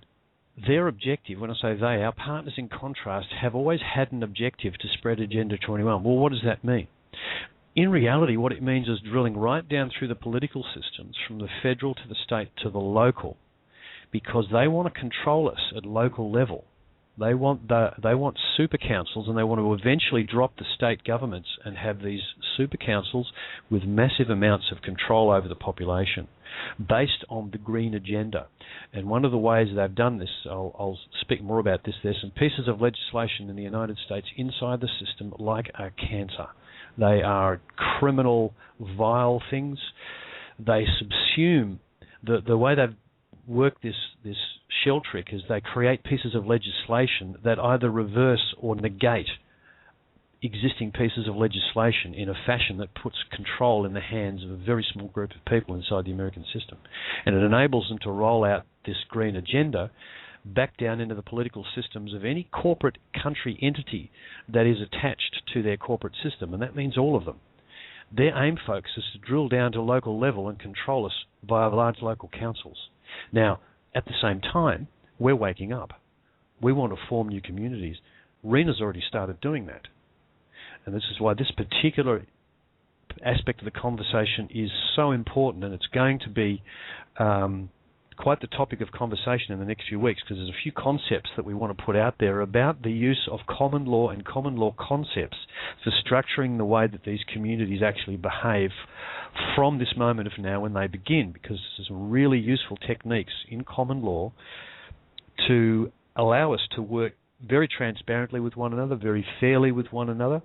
their objective, when I say they, our partners in contrast, have always had an objective to spread Agenda 21. Well, what does that mean? In reality, what it means is drilling right down through the political systems, from the federal to the state to the local, because they want to control us at local level. They want super councils, and they want to eventually drop the state governments and have these super councils with massive amounts of control over the population based on the green agenda. And one of the ways they've done this, I'll speak more about this, there's some pieces of legislation in the United States inside the system like a cancer. They are criminal, vile things. They subsume the way they've work this shell trick is they create pieces of legislation that either reverse or negate existing pieces of legislation in a fashion that puts control in the hands of a very small group of people inside the American system. And it enables them to roll out this green agenda back down into the political systems of any corporate country entity that is attached to their corporate system, and that means all of them. Their aim, folks, is to drill down to local level and control us via large local councils. Now, at the same time, we're waking up. We want to form new communities. Rena's already started doing that. And this is why this particular aspect of the conversation is so important, and it's going to be quite the topic of conversation in the next few weeks, because there's a few concepts that we want to put out there about the use of common law and common law concepts for structuring the way that these communities actually behave from this moment of now when they begin, because there's some really useful techniques in common law to allow us to work very transparently with one another, very fairly with one another,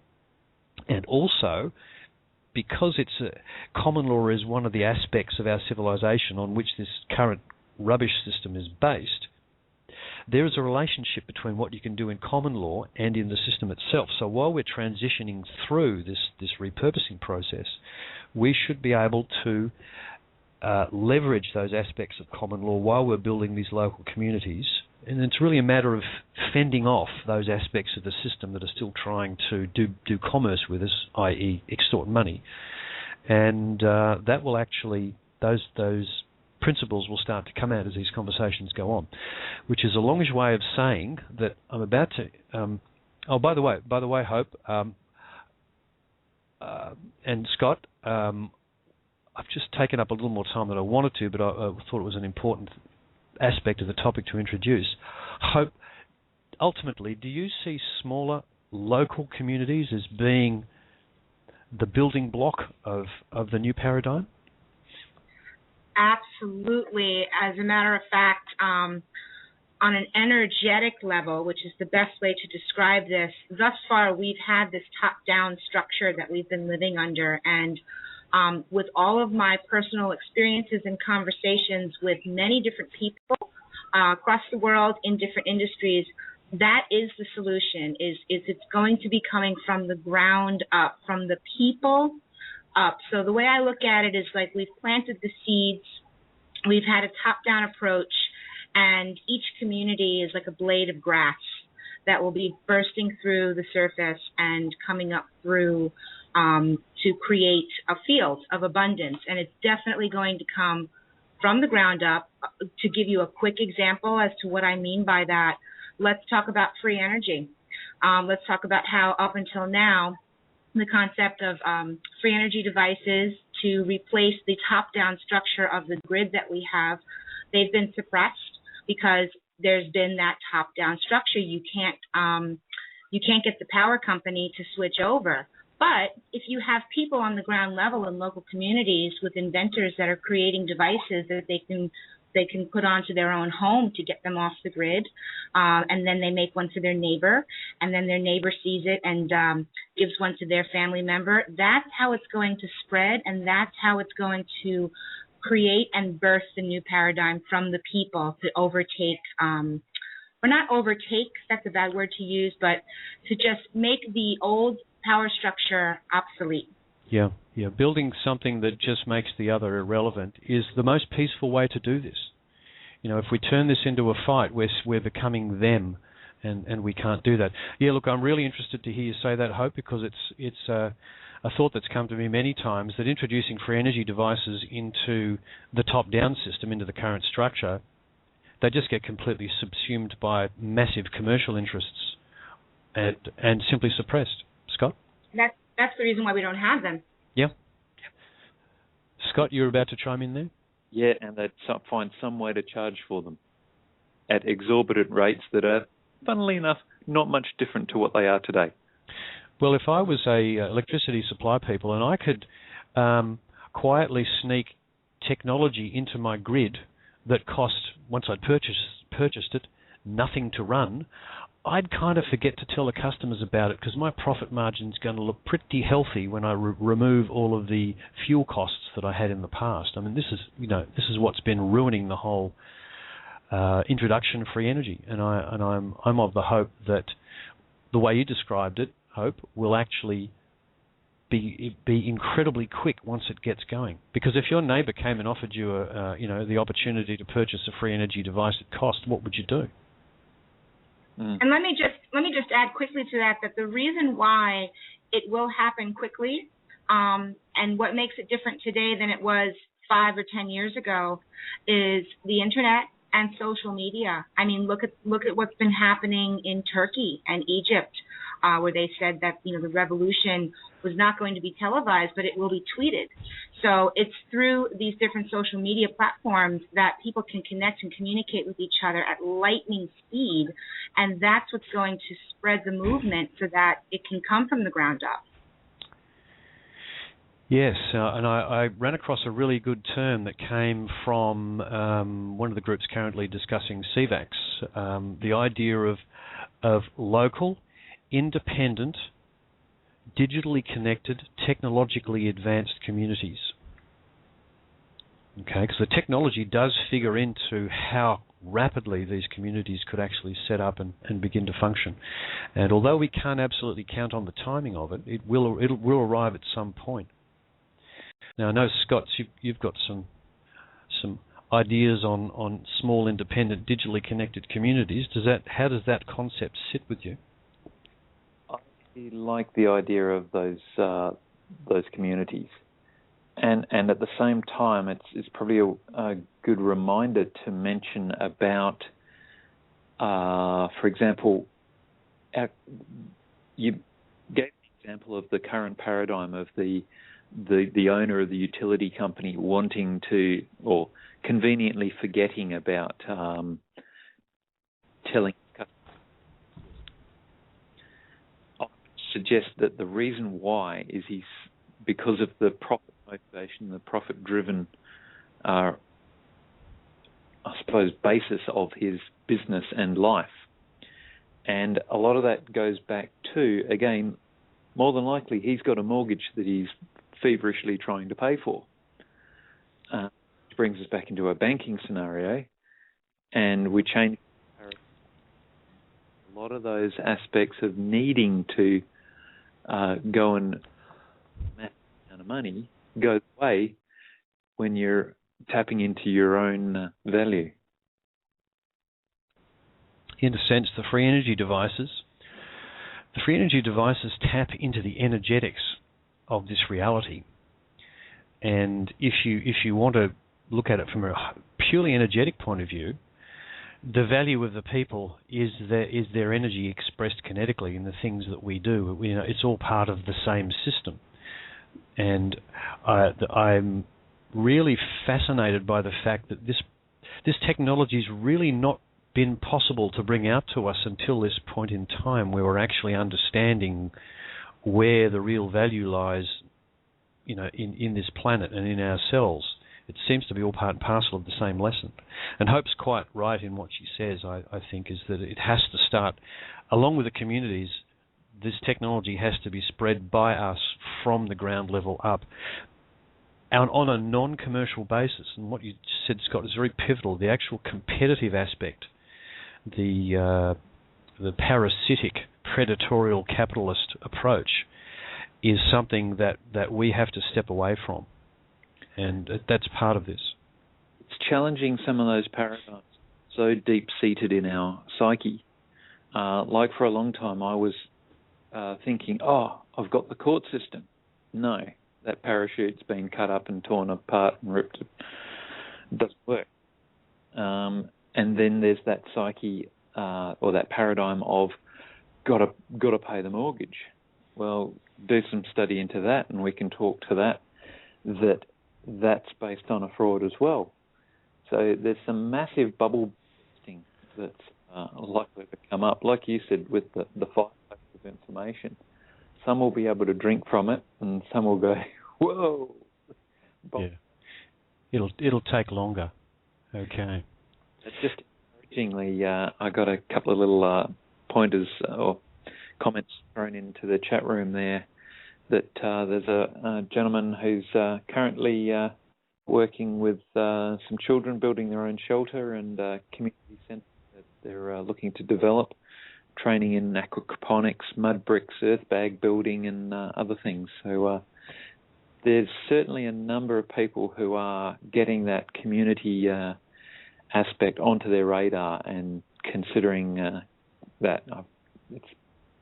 and also because it's common law is one of the aspects of our civilization on which this current rubbish system is based, there is a relationship between what you can do in common law and in the system itself. So while we're transitioning through this repurposing process, we should be able to leverage those aspects of common law while we're building these local communities. And it's really a matter of fending off those aspects of the system that are still trying to do commerce with us, i.e. extort money. And that will actually, those principles will start to come out as these conversations go on, which is a longish way of saying that I'm about to... by the way, Hope and Scott, I've just taken up a little more time than I wanted to, but I thought it was an important aspect of the topic to introduce. Hope, ultimately, do you see smaller local communities as being the building block of the new paradigm? Absolutely. As a matter of fact, on an energetic level, which is the best way to describe this, thus far we've had this top-down structure that we've been living under, and with all of my personal experiences and conversations with many different people across the world in different industries, that is the solution, is it's going to be coming from the ground up, from the people up. So the way I look at it is like we've planted the seeds, we've had a top-down approach, and each community is like a blade of grass that will be bursting through the surface and coming up through to create a field of abundance. And it's definitely going to come from the ground up. To give you a quick example as to what I mean by that, let's talk about free energy. Let's talk about how up until now, the concept of free energy devices to replace the top-down structure of the grid that we have, they've been suppressed because there's been that top-down structure. You can't get the power company to switch over. But if you have people on the ground level in local communities with inventors that are creating devices that they can put onto their own home to get them off the grid, and then they make one for their neighbor, and then their neighbor sees it and gives one to their family member, that's how it's going to spread, and that's how it's going to create and birth the new paradigm from the people to overtake, or not overtake, that's a bad word to use, but to just make the old power structure obsolete. Yeah. Building something that just makes the other irrelevant is the most peaceful way to do this. You know, if we turn this into a fight, we're becoming them, and we can't do that. Yeah, look, I'm really interested to hear you say that, Hope, because it's a thought that's come to me many times, that introducing free energy devices into the top-down system, into the current structure, they just get completely subsumed by massive commercial interests and simply suppressed. Scott? That's the reason why we don't have them. Yeah. Scott, you're about to chime in there? Yeah, and they'd find some way to charge for them at exorbitant rates that are, funnily enough, not much different to what they are today. Well, if I was a electricity supply people and I could quietly sneak technology into my grid that cost, once I'd purchased it, nothing to run, I'd kind of forget to tell the customers about it because my profit margin's going to look pretty healthy when I remove all of the fuel costs that I had in the past. I mean, this is what's been ruining the whole introduction of free energy, and I'm of the hope that the way you described it, hope, will actually be incredibly quick once it gets going. Because if your neighbour came and offered you the opportunity to purchase a free energy device at cost, what would you do? And let me just add quickly to that the reason why it will happen quickly, and what makes it different today than it was 5 or 10 years ago, is the internet and social media. I mean, look at what's been happening in Turkey and Egypt, where they said that the revolution was not going to be televised, but it will be tweeted. So it's through these different social media platforms that people can connect and communicate with each other at lightning speed, and that's what's going to spread the movement so that it can come from the ground up. Yes, and I ran across a really good term that came from one of the groups currently discussing CVAX, the idea of local, independent, digitally connected, technologically advanced communities. Okay, because the technology does figure into how rapidly these communities could actually set up and begin to function. And although we can't absolutely count on the timing of it, it will arrive at some point. Now, I know, Scott, you've got some ideas on small, independent, digitally connected communities. How does that concept sit with you? I like the idea of those communities, and at the same time, it's probably a good reminder to mention about, for example, you gave the example of the current paradigm of the owner of the utility company wanting to, or conveniently forgetting about telling customers. I suggest that the reason why is because of the profit motivation, the profit-driven, I suppose, basis of his business and life. And a lot of that goes back to, again, more than likely, he's got a mortgage that he's feverishly trying to pay for. Which brings us back into a banking scenario, and we change a lot of those aspects of needing to go and amass a amount of money goes away when you're tapping into your own value. In a sense, the free energy devices tap into the energetics of this reality. And if you want to look at it from a purely energetic point of view, the value of the people is their energy expressed kinetically in the things that we do. It's all part of the same system. And I'm really fascinated by the fact that this technology's really not been possible to bring out to us until this point in time, where we're actually understanding where the real value lies, in this planet and in ourselves. It seems to be all part and parcel of the same lesson. And Hope's quite right in what she says, I think, is that it has to start, along with the communities, this technology has to be spread by us from the ground level up on a non-commercial basis. And what you said, Scott, is very pivotal. The actual competitive aspect, the parasitic, predatorial capitalist approach is something that we have to step away from. And that's part of this. It's challenging some of those paradigms so deep-seated in our psyche. Like for a long time I was thinking, I've got the court system. No, that parachute's been cut up and torn apart and ripped. It doesn't work. And then there's that psyche or that paradigm of got to pay the mortgage. Well, do some study into that, and we can talk to that's based on a fraud as well. So there's some massive bubble bursting that's likely to come up. Like you said, with the 5 types of information, some will be able to drink from it, and some will go, whoa. Yeah. It'll take longer. Okay. Just encouragingly, I got a couple of little pointers or comments thrown into the chat room there that there's a gentleman who's currently working with some children building their own shelter and a community centre that they're looking to develop, training in aquaponics, mud bricks, earth bag building, and other things. So there's certainly a number of people who are getting that community aspect onto their radar and considering that. It's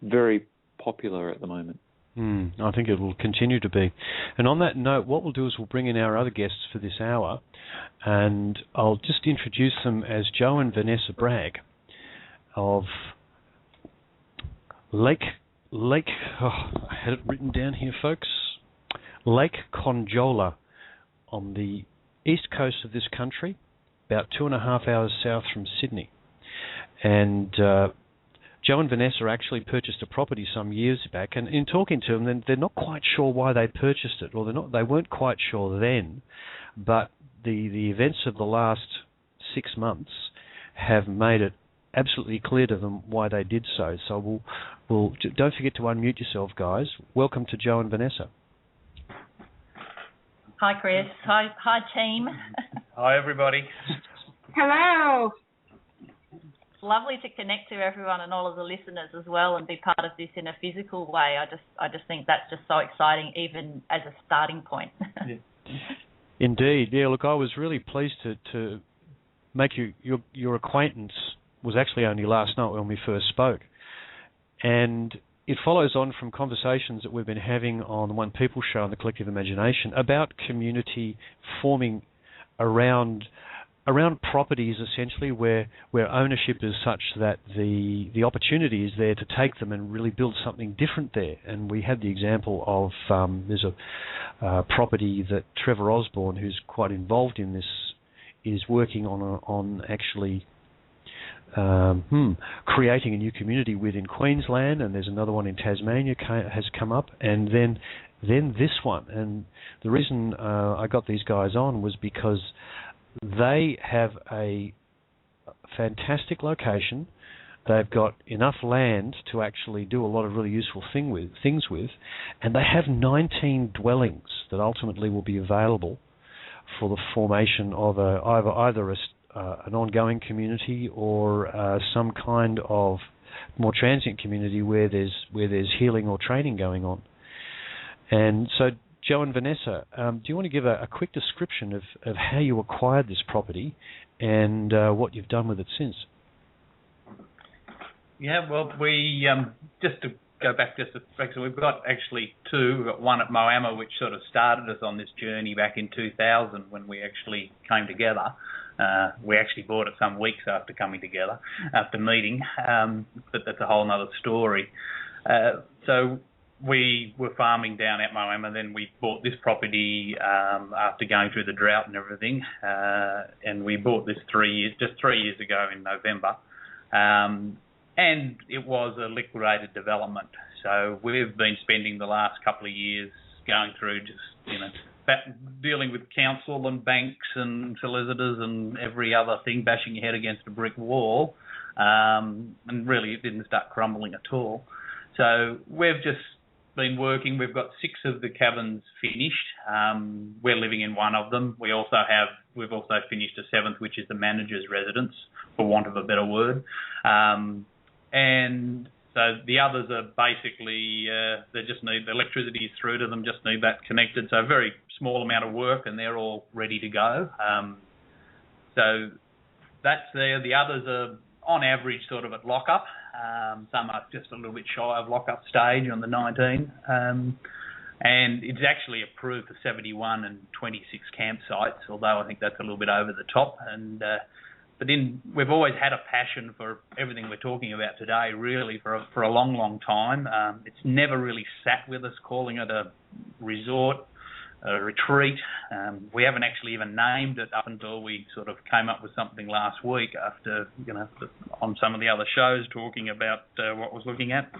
very popular at the moment. I think it will continue to be. And on that note, what we'll do is we'll bring in our other guests for this hour, and I'll just introduce them as Joe and Vanessa Bragg of Lake. I had it written down here, folks. Lake Conjola on the east coast of this country, about 2.5 hours south from Sydney. And Joe and Vanessa actually purchased a property some years back, and in talking to them, they're not quite sure why they purchased it, or they weren't quite sure then, but the events of the last 6 months have made it absolutely clear to them why they did so. So we'll don't forget to unmute yourself, guys. Welcome to Joe and Vanessa. Hi, Chris. Hi, team. Hi, everybody. Hello. Lovely to connect to everyone and all of the listeners as well, and be part of this in a physical way. I just think that's just so exciting, even as a starting point. Yeah. Indeed, yeah. Look, I was really pleased to make your acquaintance. Was actually only last night when we first spoke, and it follows on from conversations that we've been having on the One People show on the Collective Imagination about community forming around properties, essentially, where ownership is such that the opportunity is there to take them and really build something different there. And we had the example of there's a property that Trevor Osborne, who's quite involved in this, is working on actually creating a new community within Queensland, and there's another one in Tasmania has come up, and then this one. And the reason I got these guys on was because they have a fantastic location. They've got enough land to actually do a lot of really useful things with, and they have 19 dwellings that ultimately will be available for the formation of either an ongoing community or some kind of more transient community where there's healing or training going on. And so, Joe and Vanessa, do you want to give a quick description of how you acquired this property and what you've done with it since? Yeah, well, we just to go back just a second, we've got actually two. We've got one at Moama, which sort of started us on this journey back in 2000 when we actually came together. We actually bought it some weeks after coming together, after meeting, but that's a whole other story. So we were farming down at Moama, then we bought this property after going through the drought and everything, and we bought this 3 years ago in November. And it was a liquidated development. So we've been spending the last couple of years going through just, dealing with council and banks and solicitors and every other thing, bashing your head against a brick wall. And really it didn't start crumbling at all. So we've just been working. We've got 6 of the cabins finished. We're living in one of them. We've also finished a 7th, which is the manager's residence, for want of a better word. And so the others are basically, they just need the electricity through to them, just need that connected. So a very small amount of work and they're all ready to go. So that's there. The others are on average sort of at lockup. Some are just a little bit shy of lockup stage on the 19. And it's actually approved for 71 and 26 campsites, although I think that's a little bit over the top. And but then we've always had a passion for everything we're talking about today, really, for a long, long time. It's never really sat with us, calling it a resort, a retreat. We haven't actually even named it up until we sort of came up with something last week after, on some of the other shows talking about what was looking at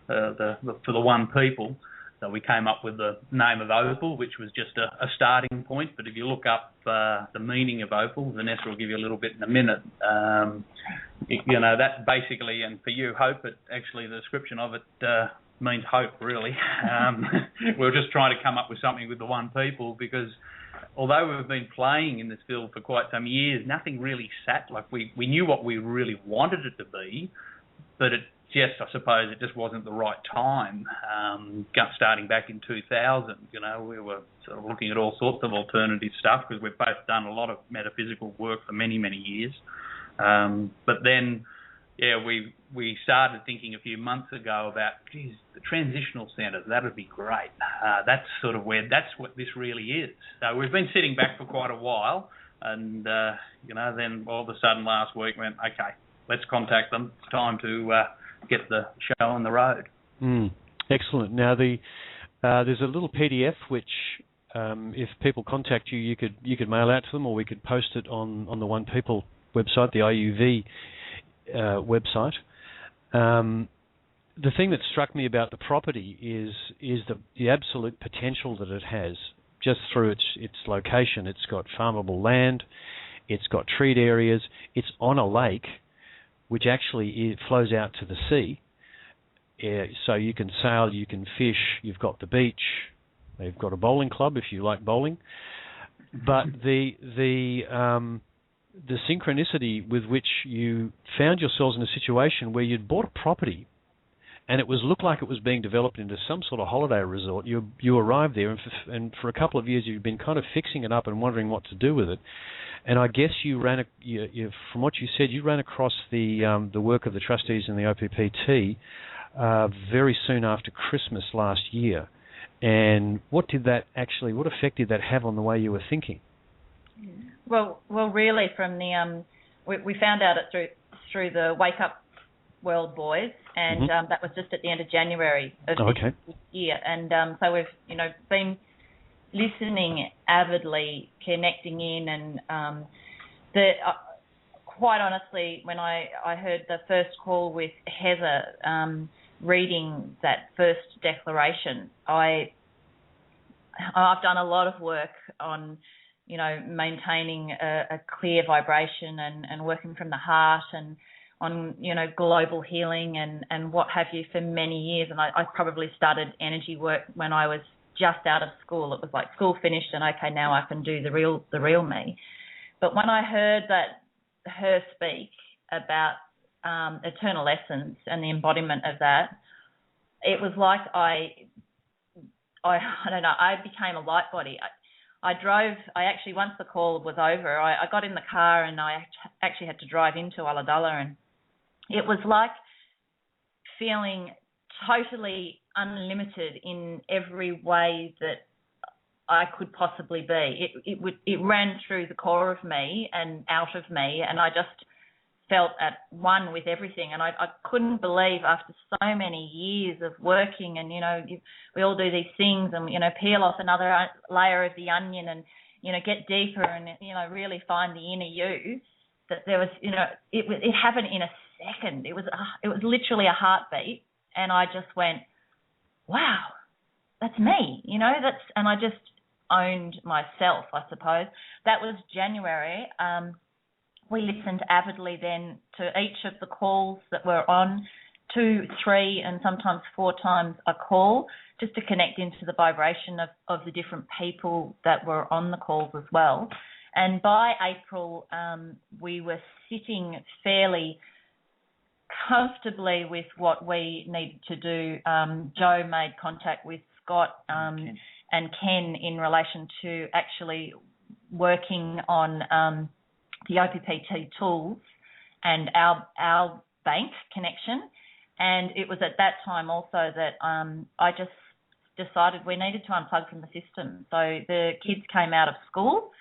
for the One People. So we came up with the name of Opal, which was just a starting point. But if you look up the meaning of Opal, Vanessa will give you a little bit in a minute. That basically, and for you, hope, the description of it means hope, really. We're just trying to come up with something with the One People, because although we've been playing in this field for quite some years, nothing really sat. Like we knew what we really wanted it to be, but it just, I suppose, it just wasn't the right time. Starting back in 2000, we were sort of looking at all sorts of alternative stuff because we've both done a lot of metaphysical work for many, many years. But then, we started thinking a few months ago about, geez, the transitional centres, that would be great. That's what this really is. So we've been sitting back for quite a while, and then all of a sudden last week went, okay, let's contact them. It's time to get the show on the road. Excellent. Now there's a little PDF which, if people contact you, you could mail out to them, or we could post it on the One People website, the IUV website. The thing that struck me about the property is the absolute potential that it has, just through its location. It's got farmable land, it's got treed areas, it's on a lake, which actually flows out to the sea. So you can sail, you can fish, you've got the beach, they've got a bowling club if you like bowling. But the synchronicity with which you found yourselves in a situation where you'd bought a property and it looked like it was being developed into some sort of holiday resort. You arrived there, and for a couple of years you've been kind of fixing it up and wondering what to do with it. And I guess from what you said, you ran across the work of the trustees and the OPPT very soon after Christmas last year. And what effect did that have on the way you were thinking? Well, really, from the we found out it through the Wake Up World Boys, and that was just at the end of January of this year. And so we've been listening avidly, connecting in, and quite honestly, when I heard the first call with Heather reading that first declaration, I've done a lot of work on maintaining a clear vibration and working from the heart and on, global healing and what have you for many years. And I probably started energy work when I was just out of school. It was like school finished and okay, now I can do the real me. But when I heard her speak about eternal essence and the embodiment of that, it was like I don't know, I became a light body. I actually, once the call was over, I got in the car and I actually had to drive into Ulladulla, and it was like feeling totally unlimited in every way that I could possibly be. It ran through the core of me and out of me, and I just felt at one with everything. And I couldn't believe, after so many years of working, and we all do these things, and peel off another layer of the onion, and get deeper, and really find the inner you. That there was, it happened in a second. It was literally a heartbeat, and I just went, wow, that's me. And I just owned myself, I suppose. That was January. We listened avidly then to each of the calls that were on, 2, 3, and sometimes 4 times a call, just to connect into the vibration of the different people that were on the calls as well. And by April, we were sitting fairly comfortably with what we needed to do. Joe made contact with Scott and Ken in relation to actually working on the OPPT tools and our bank connection. And it was at that time also that I just decided we needed to unplug from the system. So the kids came out of school.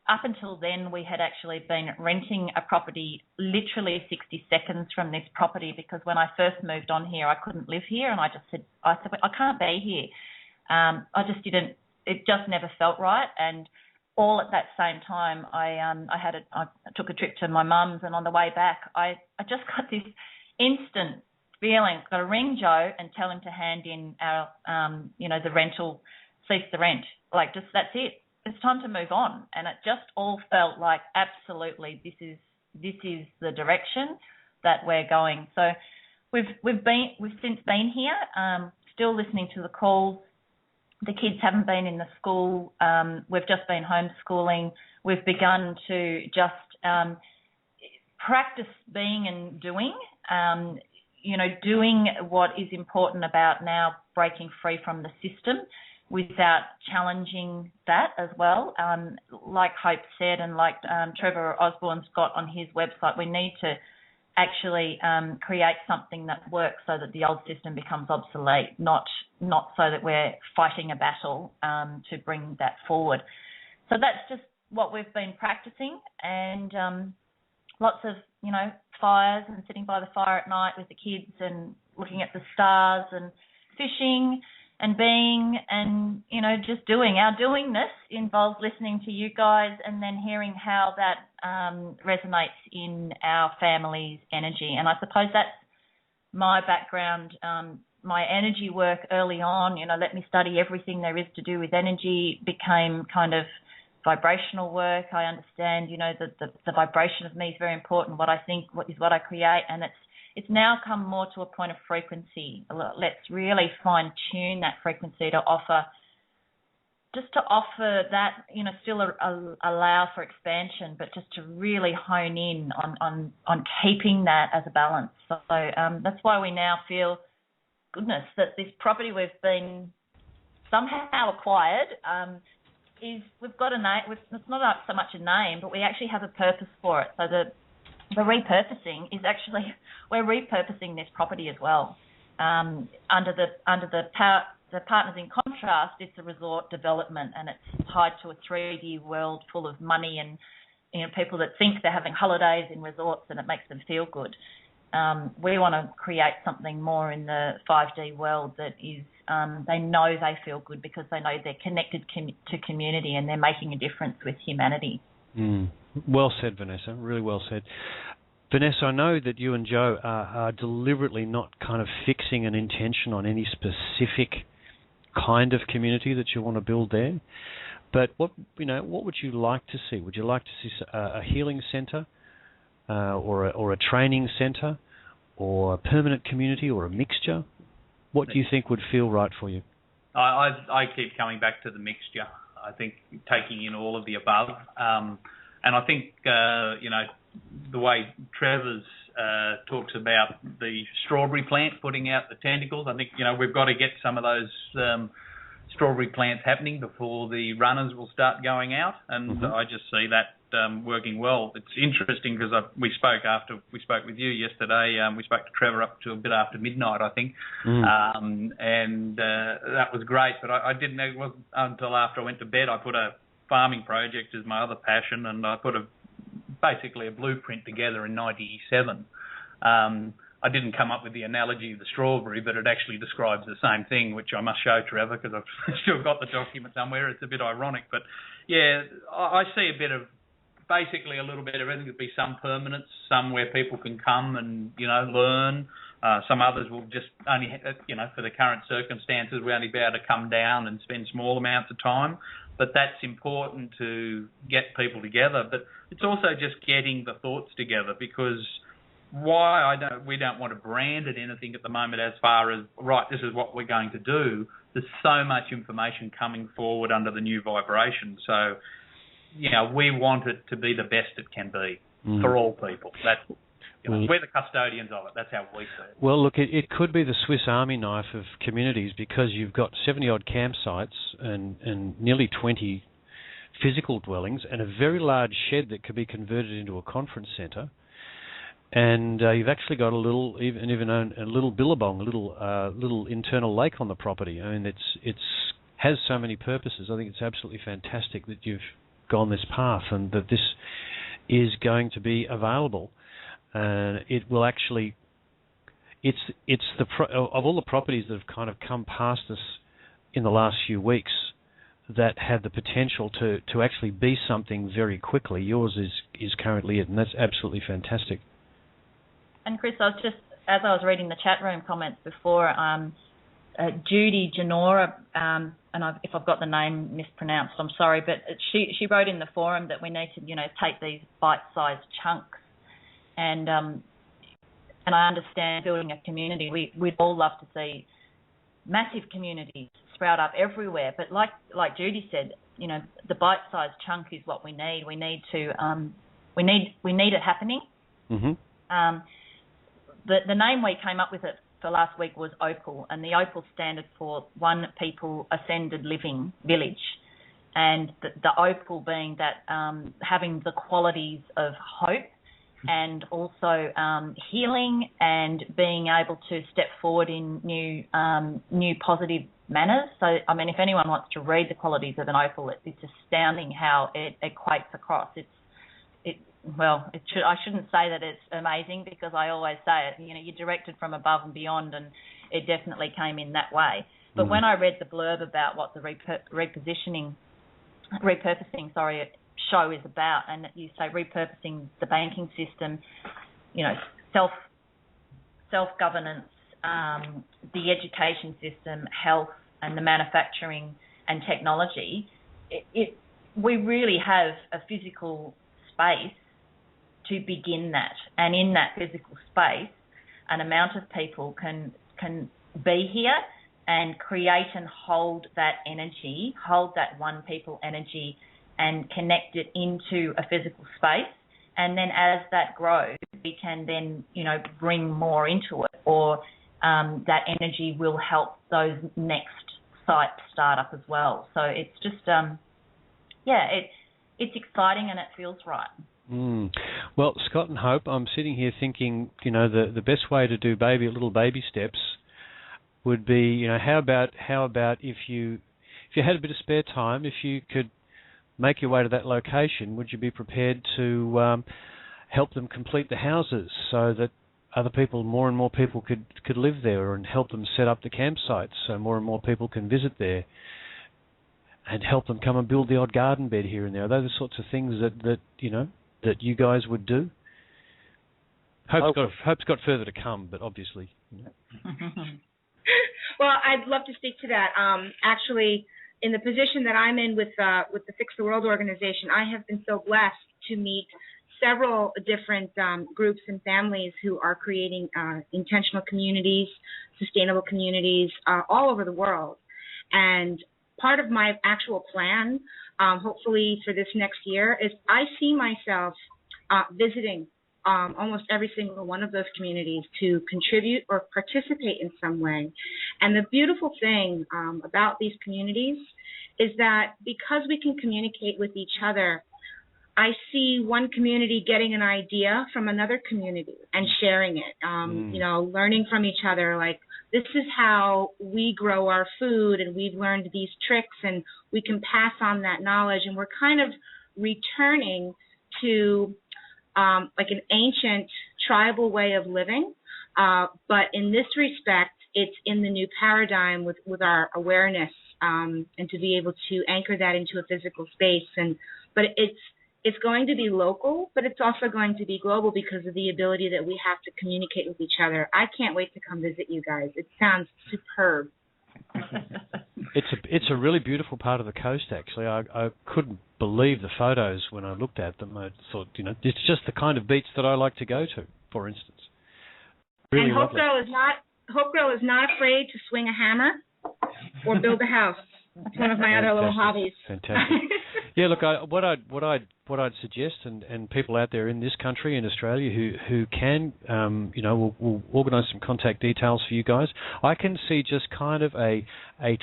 Up until then, we had actually been renting a property literally 60 seconds from this property, because when I first moved on here, I couldn't live here, and I said I can't be here. It just never felt right. And all at that same time, I took a trip to my mum's, and on the way back, I just got this instant feeling. Got to ring Joe and tell him to hand in our, the rental, cease the rent. Like, just that's it. It's time to move on. And it just all felt like absolutely this is the direction that we're going. So we've since been here, still listening to the calls. The kids haven't been in the school. We've just been homeschooling. We've begun to just practice being and doing. Doing what is important about now breaking free from the system without challenging that as well. Like Hope said, and like Trevor Osborne's got on his website, we need to actually create something that works so that the old system becomes obsolete, not so that we're fighting a battle to bring that forward. So that's just what we've been practicing, and lots of, fires and sitting by the fire at night with the kids and looking at the stars and fishing and being and, just doing. Our doingness involves listening to you guys and then hearing how that resonates in our family's energy. And I suppose that's my background. My energy work early on, let me study everything there is to do with energy, became kind of vibrational work. I understand, the vibration of me is very important. What I think is what I create, and it's now come more to a point of frequency. Let's really fine tune that frequency to offer that, still allow for expansion, but just to really hone in on keeping that as a balance. So that's why we now feel, goodness, that this property we've been somehow acquired. We've got a name. It's not so much a name, but we actually have a purpose for it. So the repurposing is actually, we're repurposing this property as well. Under the Partners in Contrast, it's a resort development, and it's tied to a 3D world full of money and people that think they're having holidays in resorts and it makes them feel good. We want to create something more in the 5D world that is, they know they feel good because they know they're connected to community and they're making a difference with humanity. Well said, Vanessa. Really well said. Vanessa, I know that you and Joe are deliberately not kind of fixing an intention on any specific kind of community that you want to build there. But what would you like to see? Would you like to see a healing centre, or a training centre, or a permanent community, or a mixture? What do you think would feel right for you? I keep coming back to the mixture. I think taking in all of the above, and I think the way Trevor's talks about the strawberry plant putting out the tentacles. I think we've got to get some of those strawberry plants happening before the runners will start going out, and I just see that working well. It's interesting because we spoke with you yesterday. We spoke to Trevor up to a bit after midnight, I think, and that was great. But I didn't know it wasn't until after I went to bed. I put a farming project as my other passion, and I put basically a blueprint together in '97. I didn't come up with the analogy of the strawberry, but it actually describes the same thing, which I must show Trevor because I've still got the document somewhere. It's a bit ironic, but yeah, I see a bit of. Basically, a little bit of everything. There'll be some permanence, some where people can come and learn. Some others will just only, for the current circumstances, we only be able to come down and spend small amounts of time. But that's important to get people together. But it's also just getting the thoughts together, because we don't want to brand it anything at the moment as far as, right, this is what we're going to do. There's so much information coming forward under the new vibration. So, we want it to be the best it can be for all people. That's, we're the custodians of it. That's how we see it. Well, look, it could be the Swiss Army knife of communities, because you've got 70-odd campsites and nearly 20 physical dwellings and a very large shed that could be converted into a conference centre. And you've actually got a little billabong, a little internal lake on the property. I mean, it's has so many purposes. I think it's absolutely fantastic that you've gone this path and that this is going to be available. And it will actually, of all the properties that have kind of come past us in the last few weeks that have the potential to actually be something very quickly, yours is currently it, and that's absolutely fantastic. And Chris, as I was reading the chat room comments before, Judy Janora, and if I've got the name mispronounced, I'm sorry, but she wrote in the forum that we need to, take these bite-sized chunks, and I understand building a community. We'd all love to see massive communities sprout up everywhere, but like Judy said, the bite-sized chunk is what we need. We need to we need it happening. Mm-hmm. The name we came up with it for last week was Opal, and the Opal standard for One People Ascended Living Village. And the Opal being that having the qualities of hope and also healing and being able to step forward in new positive manners. So, I mean, if anyone wants to read the qualities of an Opal, it's astounding how it equates across. I shouldn't say that it's amazing, because I always say it, you're directed from above and beyond, and it definitely came in that way. But when I read the blurb about what the repurposing show is about, and you say repurposing the banking system, self-governance, the education system, health, and the manufacturing and technology, we really have a physical space to begin that. And in that physical space, an amount of people can be here and create and hold that energy, hold that one people energy, and connect it into a physical space. And then as that grows, we can then, bring more into it, or that energy will help those next sites start up as well. So it's just, it's exciting and it feels right. Well, Scott and Hope, I'm sitting here thinking, the best way to do little baby steps would be, how about if you had a bit of spare time, if you could make your way to that location, would you be prepared to help them complete the houses so that more and more people could live there, and help them set up the campsites so more and more people can visit there, and help them come and build the odd garden bed here and there? Are those the sorts of things that you guys would do? Hope's got further to come, but obviously. Well, I'd love to speak to that. Actually, in the position that I'm in with the Fix the World organization, I have been so blessed to meet several different groups and families who are creating intentional communities, sustainable communities all over the world. And part of my actual plan, hopefully for this next year, is I see myself visiting almost every single one of those communities to contribute or participate in some way. And the beautiful thing about these communities is that because we can communicate with each other, I see one community getting an idea from another community and sharing it, learning from each other, like, this is how we grow our food, and we've learned these tricks, and we can pass on that knowledge. And we're kind of returning to like an ancient tribal way of living. But in this respect, it's in the new paradigm with our awareness, and to be able to anchor that into a physical space. But it's going to be local, but it's also going to be global because of the ability that we have to communicate with each other. I can't wait to come visit you guys. It sounds superb. It's a really beautiful part of the coast, actually. I couldn't believe the photos when I looked at them. I thought, it's just the kind of beach that I like to go to, for instance. Really and Hope Girl is not afraid to swing a hammer or build a house. It's one of my other little hobbies. Fantastic. Yeah, look, what I'd suggest, and people out there in this country, in Australia, who can, we'll organise some contact details for you guys. I can see just kind of a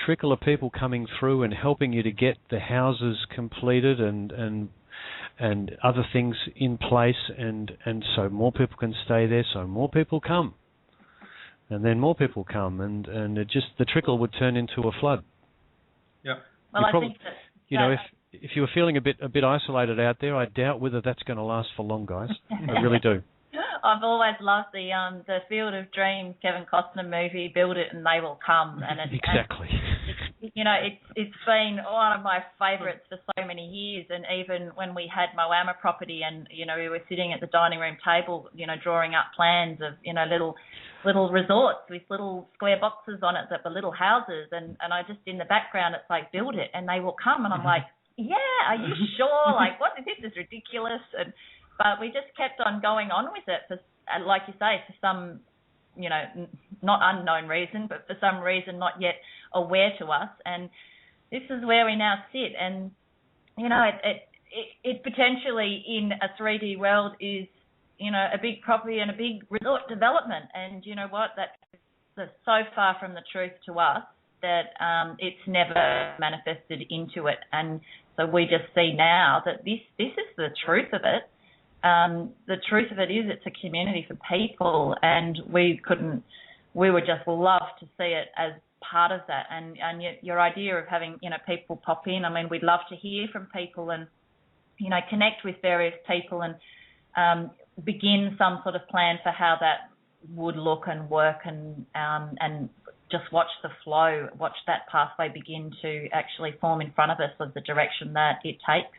trickle of people coming through and helping you to get the houses completed and other things in place, and so more people can stay there, so more people come, and then more people come, and it just, the trickle would turn into a flood. Yeah. Well, I think that if you were feeling a bit isolated out there, I doubt whether that's going to last for long, guys. I really do. I've always loved the Field of Dreams Kevin Costner movie, Build It and They Will Come. And exactly. It's been one of my favourites for so many years. And even when we had Moama property, and we were sitting at the dining room table, drawing up plans of little resorts with little square boxes on it that were little houses, and I just, in the background, it's like, build it and they will come, and I'm like, yeah, are you sure? Like, what? This is ridiculous. But we just kept on going on with it, for, like you say, for some, not unknown reason, but for some reason not yet aware to us. And this is where we now sit. And, it potentially in a 3D world is a big property and a big resort development. And you know what? That's so far from the truth to us that it's never manifested into it. And so we just see now that this is the truth of it. The truth of it is it's a community for people, and we would just love to see it as part of that. And your idea of having, people pop in, I mean, we'd love to hear from people and, connect with various people and begin some sort of plan for how that would look and work, and just watch the flow, watch that pathway begin to actually form in front of us of the direction that it takes.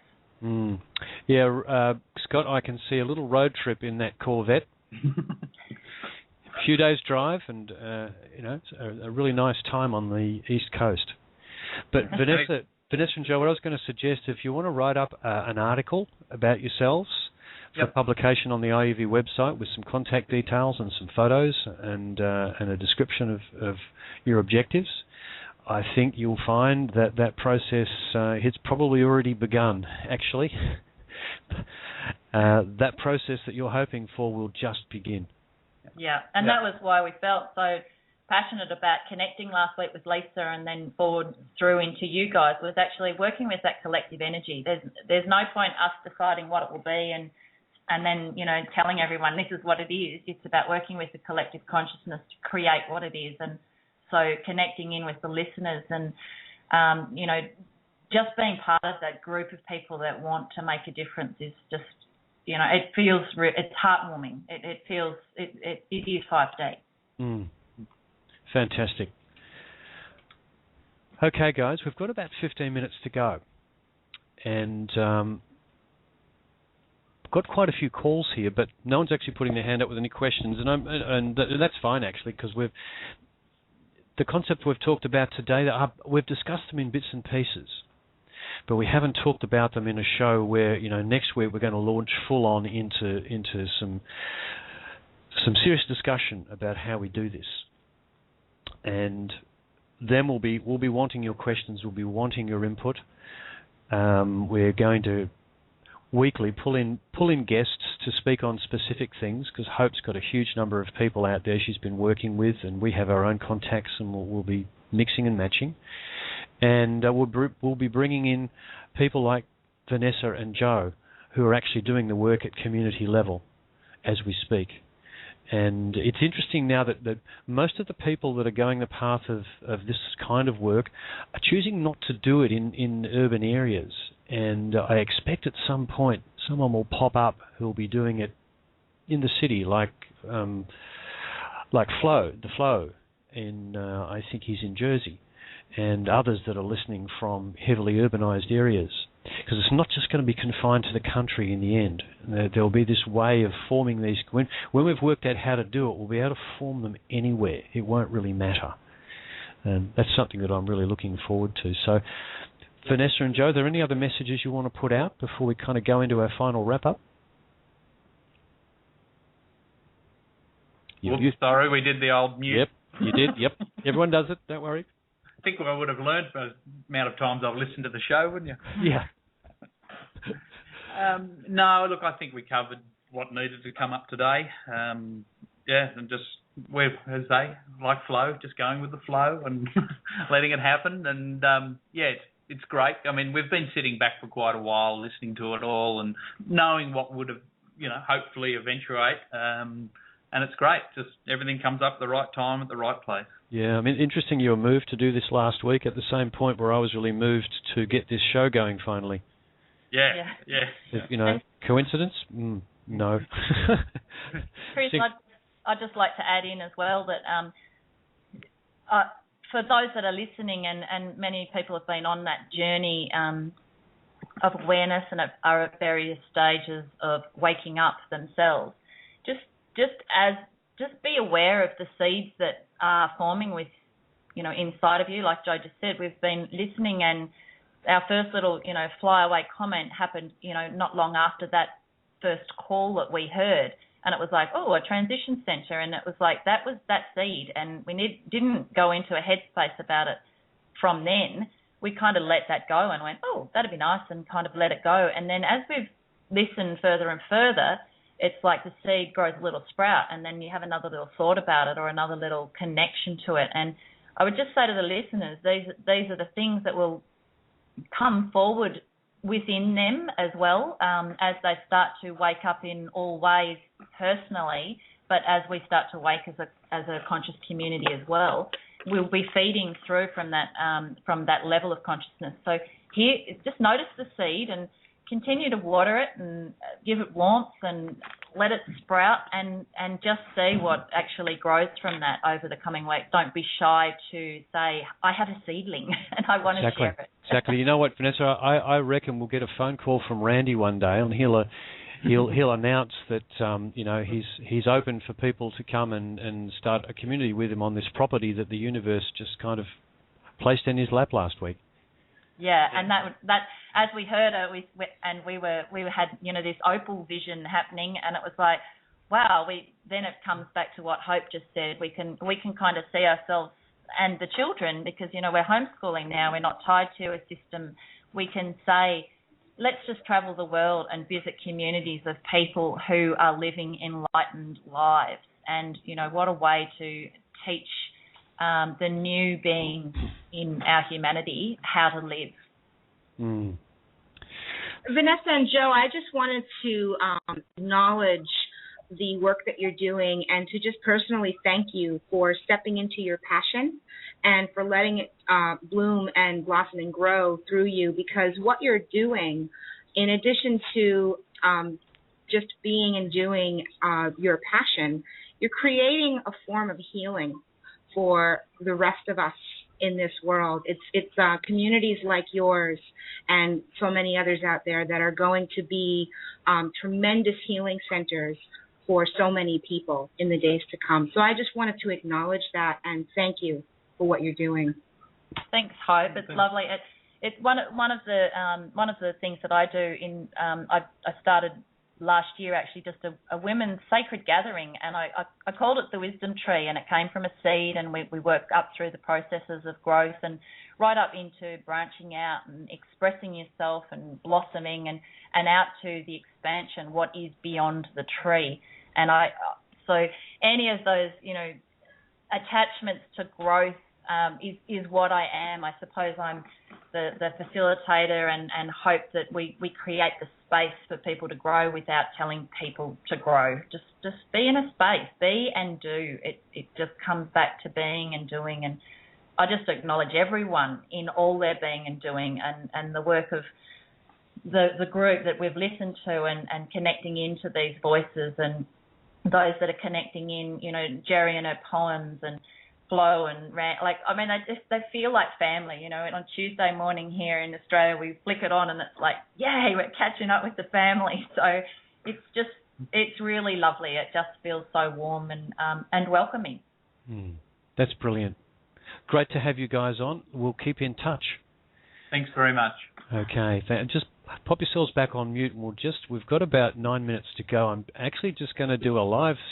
Yeah, Scott, I can see a little road trip in that Corvette. A few days drive, and it's a really nice time on the East Coast. But Vanessa and Joe, what I was going to suggest, if you want to write up an article about yourselves for publication on the IUV website with some contact details and some photos and a description of your objectives, I think you'll find that process has probably already begun, actually. That process that you're hoping for will just begin. Yeah, and that was why we felt so passionate about connecting last week with Lisa and then forward through into you guys, was actually working with that collective energy. There's no point us deciding what it will be and then, telling everyone this is what it is. It's about working with the collective consciousness to create what it is. And so connecting in with the listeners and, just being part of that group of people that want to make a difference is just, it feels, it's heartwarming. It feels, it is 5D. Fantastic. Okay, guys, we've got about 15 minutes to go. And got quite a few calls here, but no one's actually putting their hand up with any questions. And that's fine, actually, because the concept we've talked about today, we've discussed them in bits and pieces, but we haven't talked about them in a show where, next week we're going to launch full on into some serious discussion about how we do this. And then we'll be wanting your questions, we'll be wanting your input. We're going to weekly pull in guests to speak on specific things, because Hope's got a huge number of people out there she's been working with, and we have our own contacts, and we'll be mixing and matching. And we'll be bringing in people like Vanessa and Joe, who are actually doing the work at community level as we speak. And it's interesting now that most of the people that are going the path of this kind of work are choosing not to do it in urban areas. And I expect at some point someone will pop up who will be doing it in the city, like Flo, the Flo, in I think he's in Jersey, and others that are listening from heavily urbanised areas. Because it's not just going to be confined to the country in the end. There'll be this way of forming these. When we've worked out how to do it, we'll be able to form them anywhere. It won't really matter. And that's something that I'm really looking forward to. So, Vanessa and Joe, are there any other messages you want to put out before we kind of go into our final wrap-up? Sorry, we did the old mute. Yep, you did. Yep, everyone does it. Don't worry. I think I would have learned by the amount of times I've listened to the show, wouldn't you? Yeah. No, look, I think we covered what needed to come up today. And just as they like flow, just going with the flow and letting it happen. And it's great. I mean, we've been sitting back for quite a while, listening to it all and knowing what would have, hopefully eventuate. And it's great. Just everything comes up at the right time at the right place. Yeah, I mean, interesting you were moved to do this last week at the same point where I was really moved to get this show going finally. Yeah. Coincidence? No. Chris, I'd just like to add in as well that for those that are listening, and many people have been on that journey of awareness and are at various stages of waking up themselves, just be aware of the seeds that are forming with, inside of you. Like Joe just said, we've been listening, and our first little, fly away comment happened, not long after that first call that we heard. And it was like, a transition centre. And it was like, that was that seed. And we didn't go into a headspace about it from then. We kind of let that go and went, that'd be nice, and kind of let it go. And then as we've listened further and further, it's like the seed grows a little sprout, and then you have another little thought about it or another little connection to it. And I would just say to the listeners, these are the things that will come forward within them as well, as they start to wake up in all ways personally, but as we start to wake as a conscious community as well, we'll be feeding through from that level of consciousness. So here, just notice the seed and continue to water it and give it warmth and let it sprout and just see what actually grows from that over the coming week. Don't be shy to say, I have a seedling and I want to share it. Exactly. You know what, Vanessa, I reckon we'll get a phone call from Randy one day and he'll announce that he's open for people to come and start a community with him on this property that the universe just kind of placed in his lap last week. Yeah, and that as we heard it, we had this opal vision happening, and it was like, wow. Then it comes back to what Hope just said. We can kind of see ourselves and the children, because we're homeschooling now. We're not tied to a system. We can say, let's just travel the world and visit communities of people who are living enlightened lives, and what a way to teach the new being in our humanity how to live. Mm. Vanessa and Joe, I just wanted to acknowledge the work that you're doing and to just personally thank you for stepping into your passion and for letting it bloom and blossom and grow through you, because what you're doing, in addition to just being and doing your passion, you're creating a form of healing for the rest of us in this world. It's communities like yours and so many others out there that are going to be tremendous healing centers for so many people in the days to come. So I just wanted to acknowledge that and thank you for what you're doing. Thanks, Hope. It's lovely. It's one of the things that I do in I started last year, actually, just a women's sacred gathering, and I called it the wisdom tree, and it came from a seed, and we worked up through the processes of growth and right up into branching out and expressing yourself and blossoming and out to the expansion, what is beyond the tree. And so any of those attachments to growth is what I am. I suppose I'm the facilitator and hope that we create the space for people to grow without telling people to grow. Just be in a space, be and do. It just comes back to being and doing. And I just acknowledge everyone in all their being and doing, and the work of the group that we've listened to and connecting into these voices, and those that are connecting in, Jerry and her poems, and Flo and Rant, they feel like family. On Tuesday morning here in Australia, we flick it on and it's like, yay, we're catching up with the family. So it's really lovely. It just feels so warm and welcoming. That's brilliant. Great to have you guys on. We'll keep in touch. Thanks very much. Okay, just pop yourselves back on mute, and we've got about 9 minutes to go. I'm actually just going to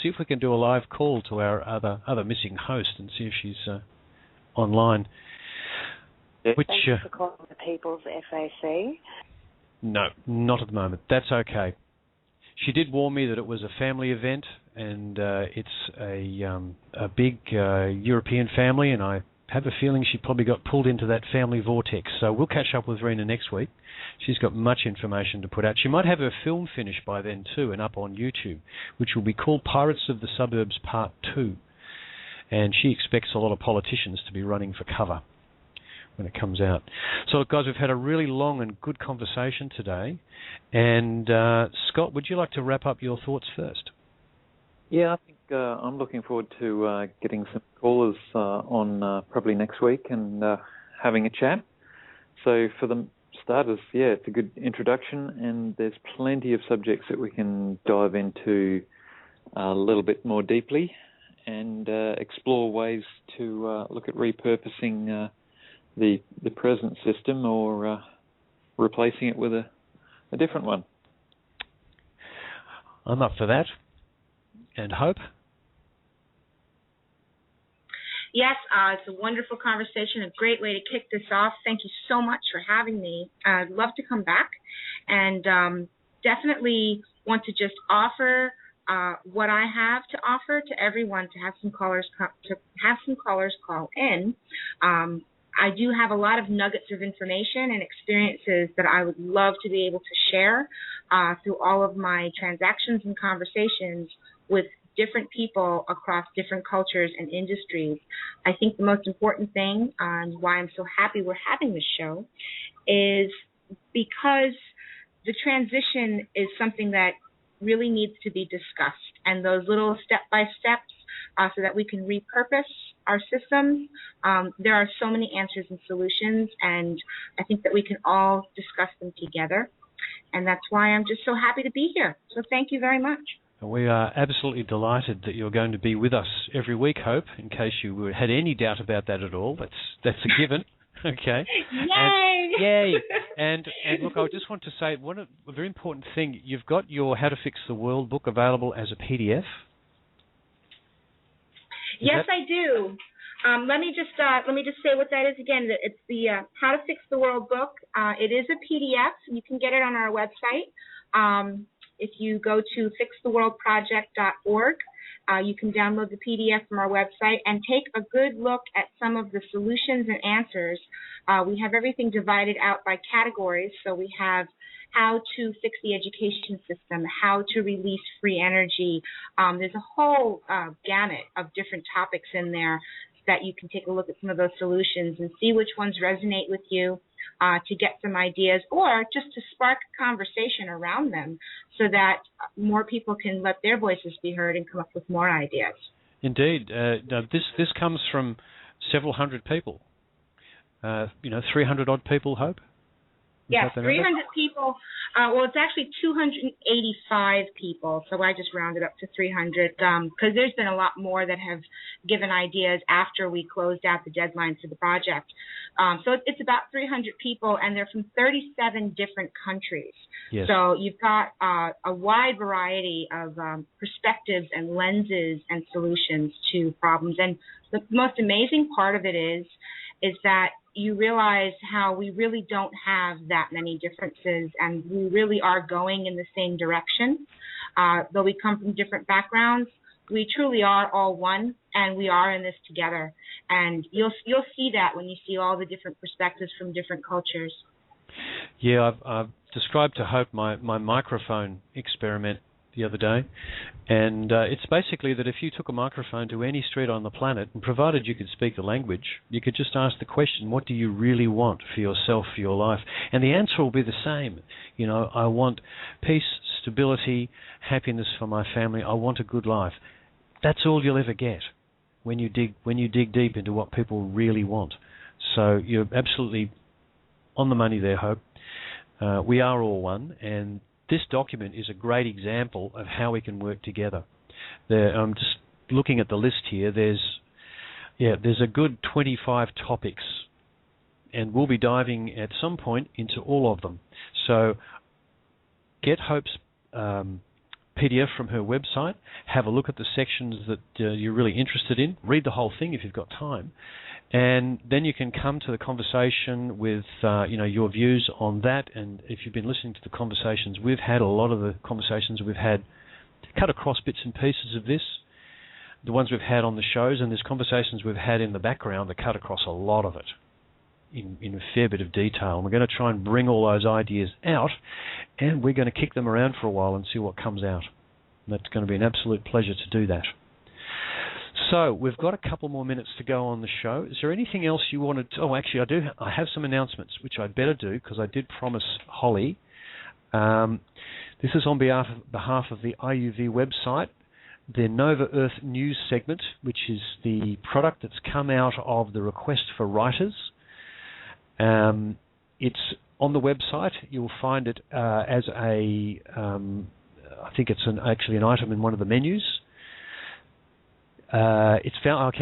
see if we can do a live call to our other missing host and see if she's online. Thank you for calling the People's FAC. No, not at the moment. That's okay. She did warn me that it was a family event, and it's a big European family, and I have a feeling she probably got pulled into that family vortex. So we'll catch up with Rena next week. She's got much information to put out. She might have her film finished by then too and up on YouTube, which will be called Pirates of the Suburbs Part 2. And she expects a lot of politicians to be running for cover when it comes out. So, guys, we've had a really long and good conversation today. And, Scott, would you like to wrap up your thoughts first? Yeah, I think I'm looking forward to getting some callers on probably next week and having a chat. So for the starters, it's a good introduction, and there's plenty of subjects that we can dive into a little bit more deeply and explore ways to look at repurposing the present system or replacing it with a different one. I'm up for that. And Hope? Yes, it's a wonderful conversation, a great way to kick this off. Thank you so much for having me. I'd love to come back and definitely want to just offer what I have to offer to everyone, to have some callers call in. I do have a lot of nuggets of information and experiences that I would love to be able to share through all of my transactions and conversations with different people across different cultures and industries. I think the most important thing, and why I'm so happy we're having this show, is because the transition is something that really needs to be discussed, and those little step-by-steps so that we can repurpose our systems. There are so many answers and solutions, and I think that we can all discuss them together, and that's why I'm just so happy to be here. So thank you very much. We are absolutely delighted that you're going to be with us every week, Hope, in case you had any doubt about that at all. That's a given. Okay. Yay! Yay! And look, I just want to say a very important thing. You've got your How to Fix the World book available as a PDF. Yes, I do. Let me just say what that is again. It's the How to Fix the World book. It is a PDF. You can get it on our website. If you go to fixtheworldproject.org, you can download the PDF from our website and take a good look at some of the solutions and answers. We have everything divided out by categories. So we have how to fix the education system, how to release free energy. There's a whole gamut of different topics in there that you can take a look at some of those solutions and see which ones resonate with you, to get some ideas, or just to spark conversation around them so that more people can let their voices be heard and come up with more ideas. Indeed. This comes from several hundred people. 300 odd people, Hope? Yes, 300 people. Well, it's actually 285 people, so I just rounded up to 300 because there's been a lot more that have given ideas after we closed out the deadline for the project. So it's about 300 people, and they're from 37 different countries. Yes. So you've got a wide variety of perspectives and lenses and solutions to problems. And the most amazing part of it is that you realize how we really don't have that many differences, and we really are going in the same direction. Though we come from different backgrounds, we truly are all one, and we are in this together. And you'll see that when you see all the different perspectives from different cultures. Yeah, I've described to Hope my microphone experiment the other day, and it's basically that if you took a microphone to any street on the planet, and provided you could speak the language, you could just ask the question, what do you really want for yourself, for your life? And the answer will be the same. I want peace, stability, happiness for my family. I want a good life. That's all you'll ever get when you dig deep into what people really want. So you're absolutely on the money there, Hope. We are all one, and this document is a great example of how we can work together. I'm just looking at the list here. There's a good 25 topics, and we'll be diving at some point into all of them. So get Hope's PDF from her website, have a look at the sections that you're really interested in, read the whole thing if you've got time, and then you can come to the conversation with your views on that. And if you've been listening to the conversations we've had, a lot of the conversations we've had cut across bits and pieces of this, the ones we've had on the shows, and there's conversations we've had in the background that cut across a lot of it in a fair bit of detail. And we're going to try and bring all those ideas out, and we're going to kick them around for a while and see what comes out. And that's going to be an absolute pleasure to do that. So we've got a couple more minutes to go on the show. Is there anything else you wanted to... Oh, actually, I have some announcements, which I'd better do, because I did promise Holly. This is on behalf of the IUV website, the Nova Earth News segment, which is the product that's come out of the request for writers. It's on the website. You'll find it as I think it's actually an item in one of the menus. It's found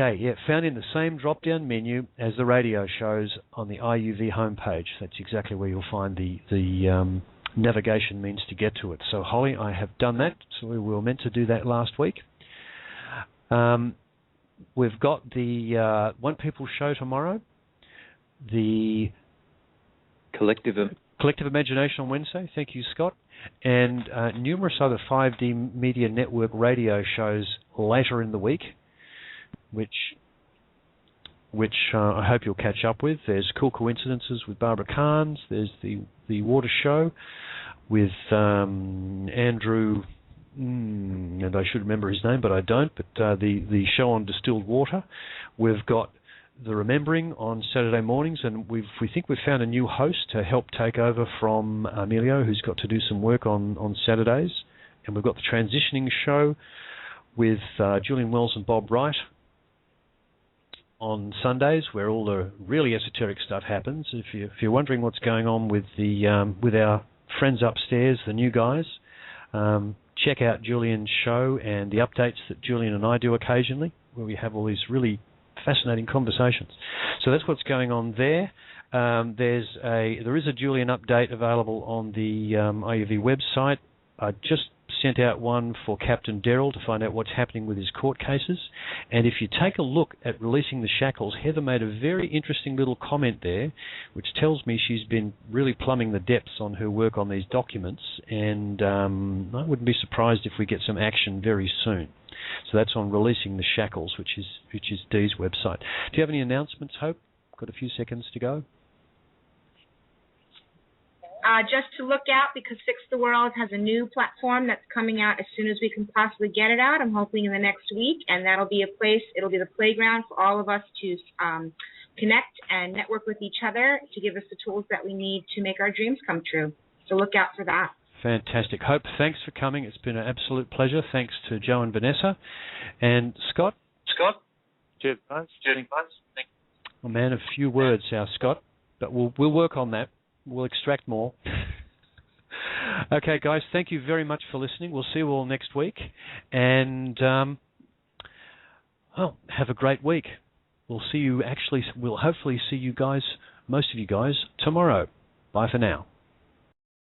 in the same drop-down menu as the radio shows on the IUV homepage. That's exactly where you'll find the navigation means to get to it. So, Holly, I have done that. So we were meant to do that last week. We've got the One People show tomorrow. The Collective Imagination on Wednesday. Thank you, Scott. And numerous other 5D Media Network radio shows later in the week, which I hope you'll catch up with. There's Cool Coincidences with Barbara Carnes. There's the Water Show with Andrew, and I should remember his name, but I don't, but the show on distilled water. We've got The Remembering on Saturday mornings, and we think we've found a new host to help take over from Emilio, who's got to do some work on Saturdays. And we've got the Transitioning Show with Julian Wells and Bob Wright on Sundays, where all the really esoteric stuff happens. If you're wondering what's going on with our friends upstairs, the new guys, check out Julian's show and the updates that Julian and I do occasionally, where we have all these really fascinating conversations. So that's what's going on there. There is a Julian update available on the IUV website. I just sent out one for Captain Derrill to find out what's happening with his court cases. And if you take a look at Releasing the Shackles, Heather made a very interesting little comment there, which tells me she's been really plumbing the depths on her work on these documents, and I wouldn't be surprised if we get some action very soon. So that's on Releasing the Shackles, which is Dee's website. Do you have any announcements, Hope? Got a few seconds to go. Just to look out, because Fix the World has a new platform that's coming out as soon as we can possibly get it out. I'm hoping in the next week, and that'll be it'll be the playground for all of us to connect and network with each other to give us the tools that we need to make our dreams come true. So look out for that. Fantastic. Hope, thanks for coming. It's been an absolute pleasure. Thanks to Joe and Vanessa. And Scott? Cheers, guys. Thank you. A man of few words, our Scott, but we'll work on that. We'll extract more. Okay, guys, thank you very much for listening. We'll see you all next week. And, have a great week. We'll hopefully see you guys, most of you guys, tomorrow. Bye for now.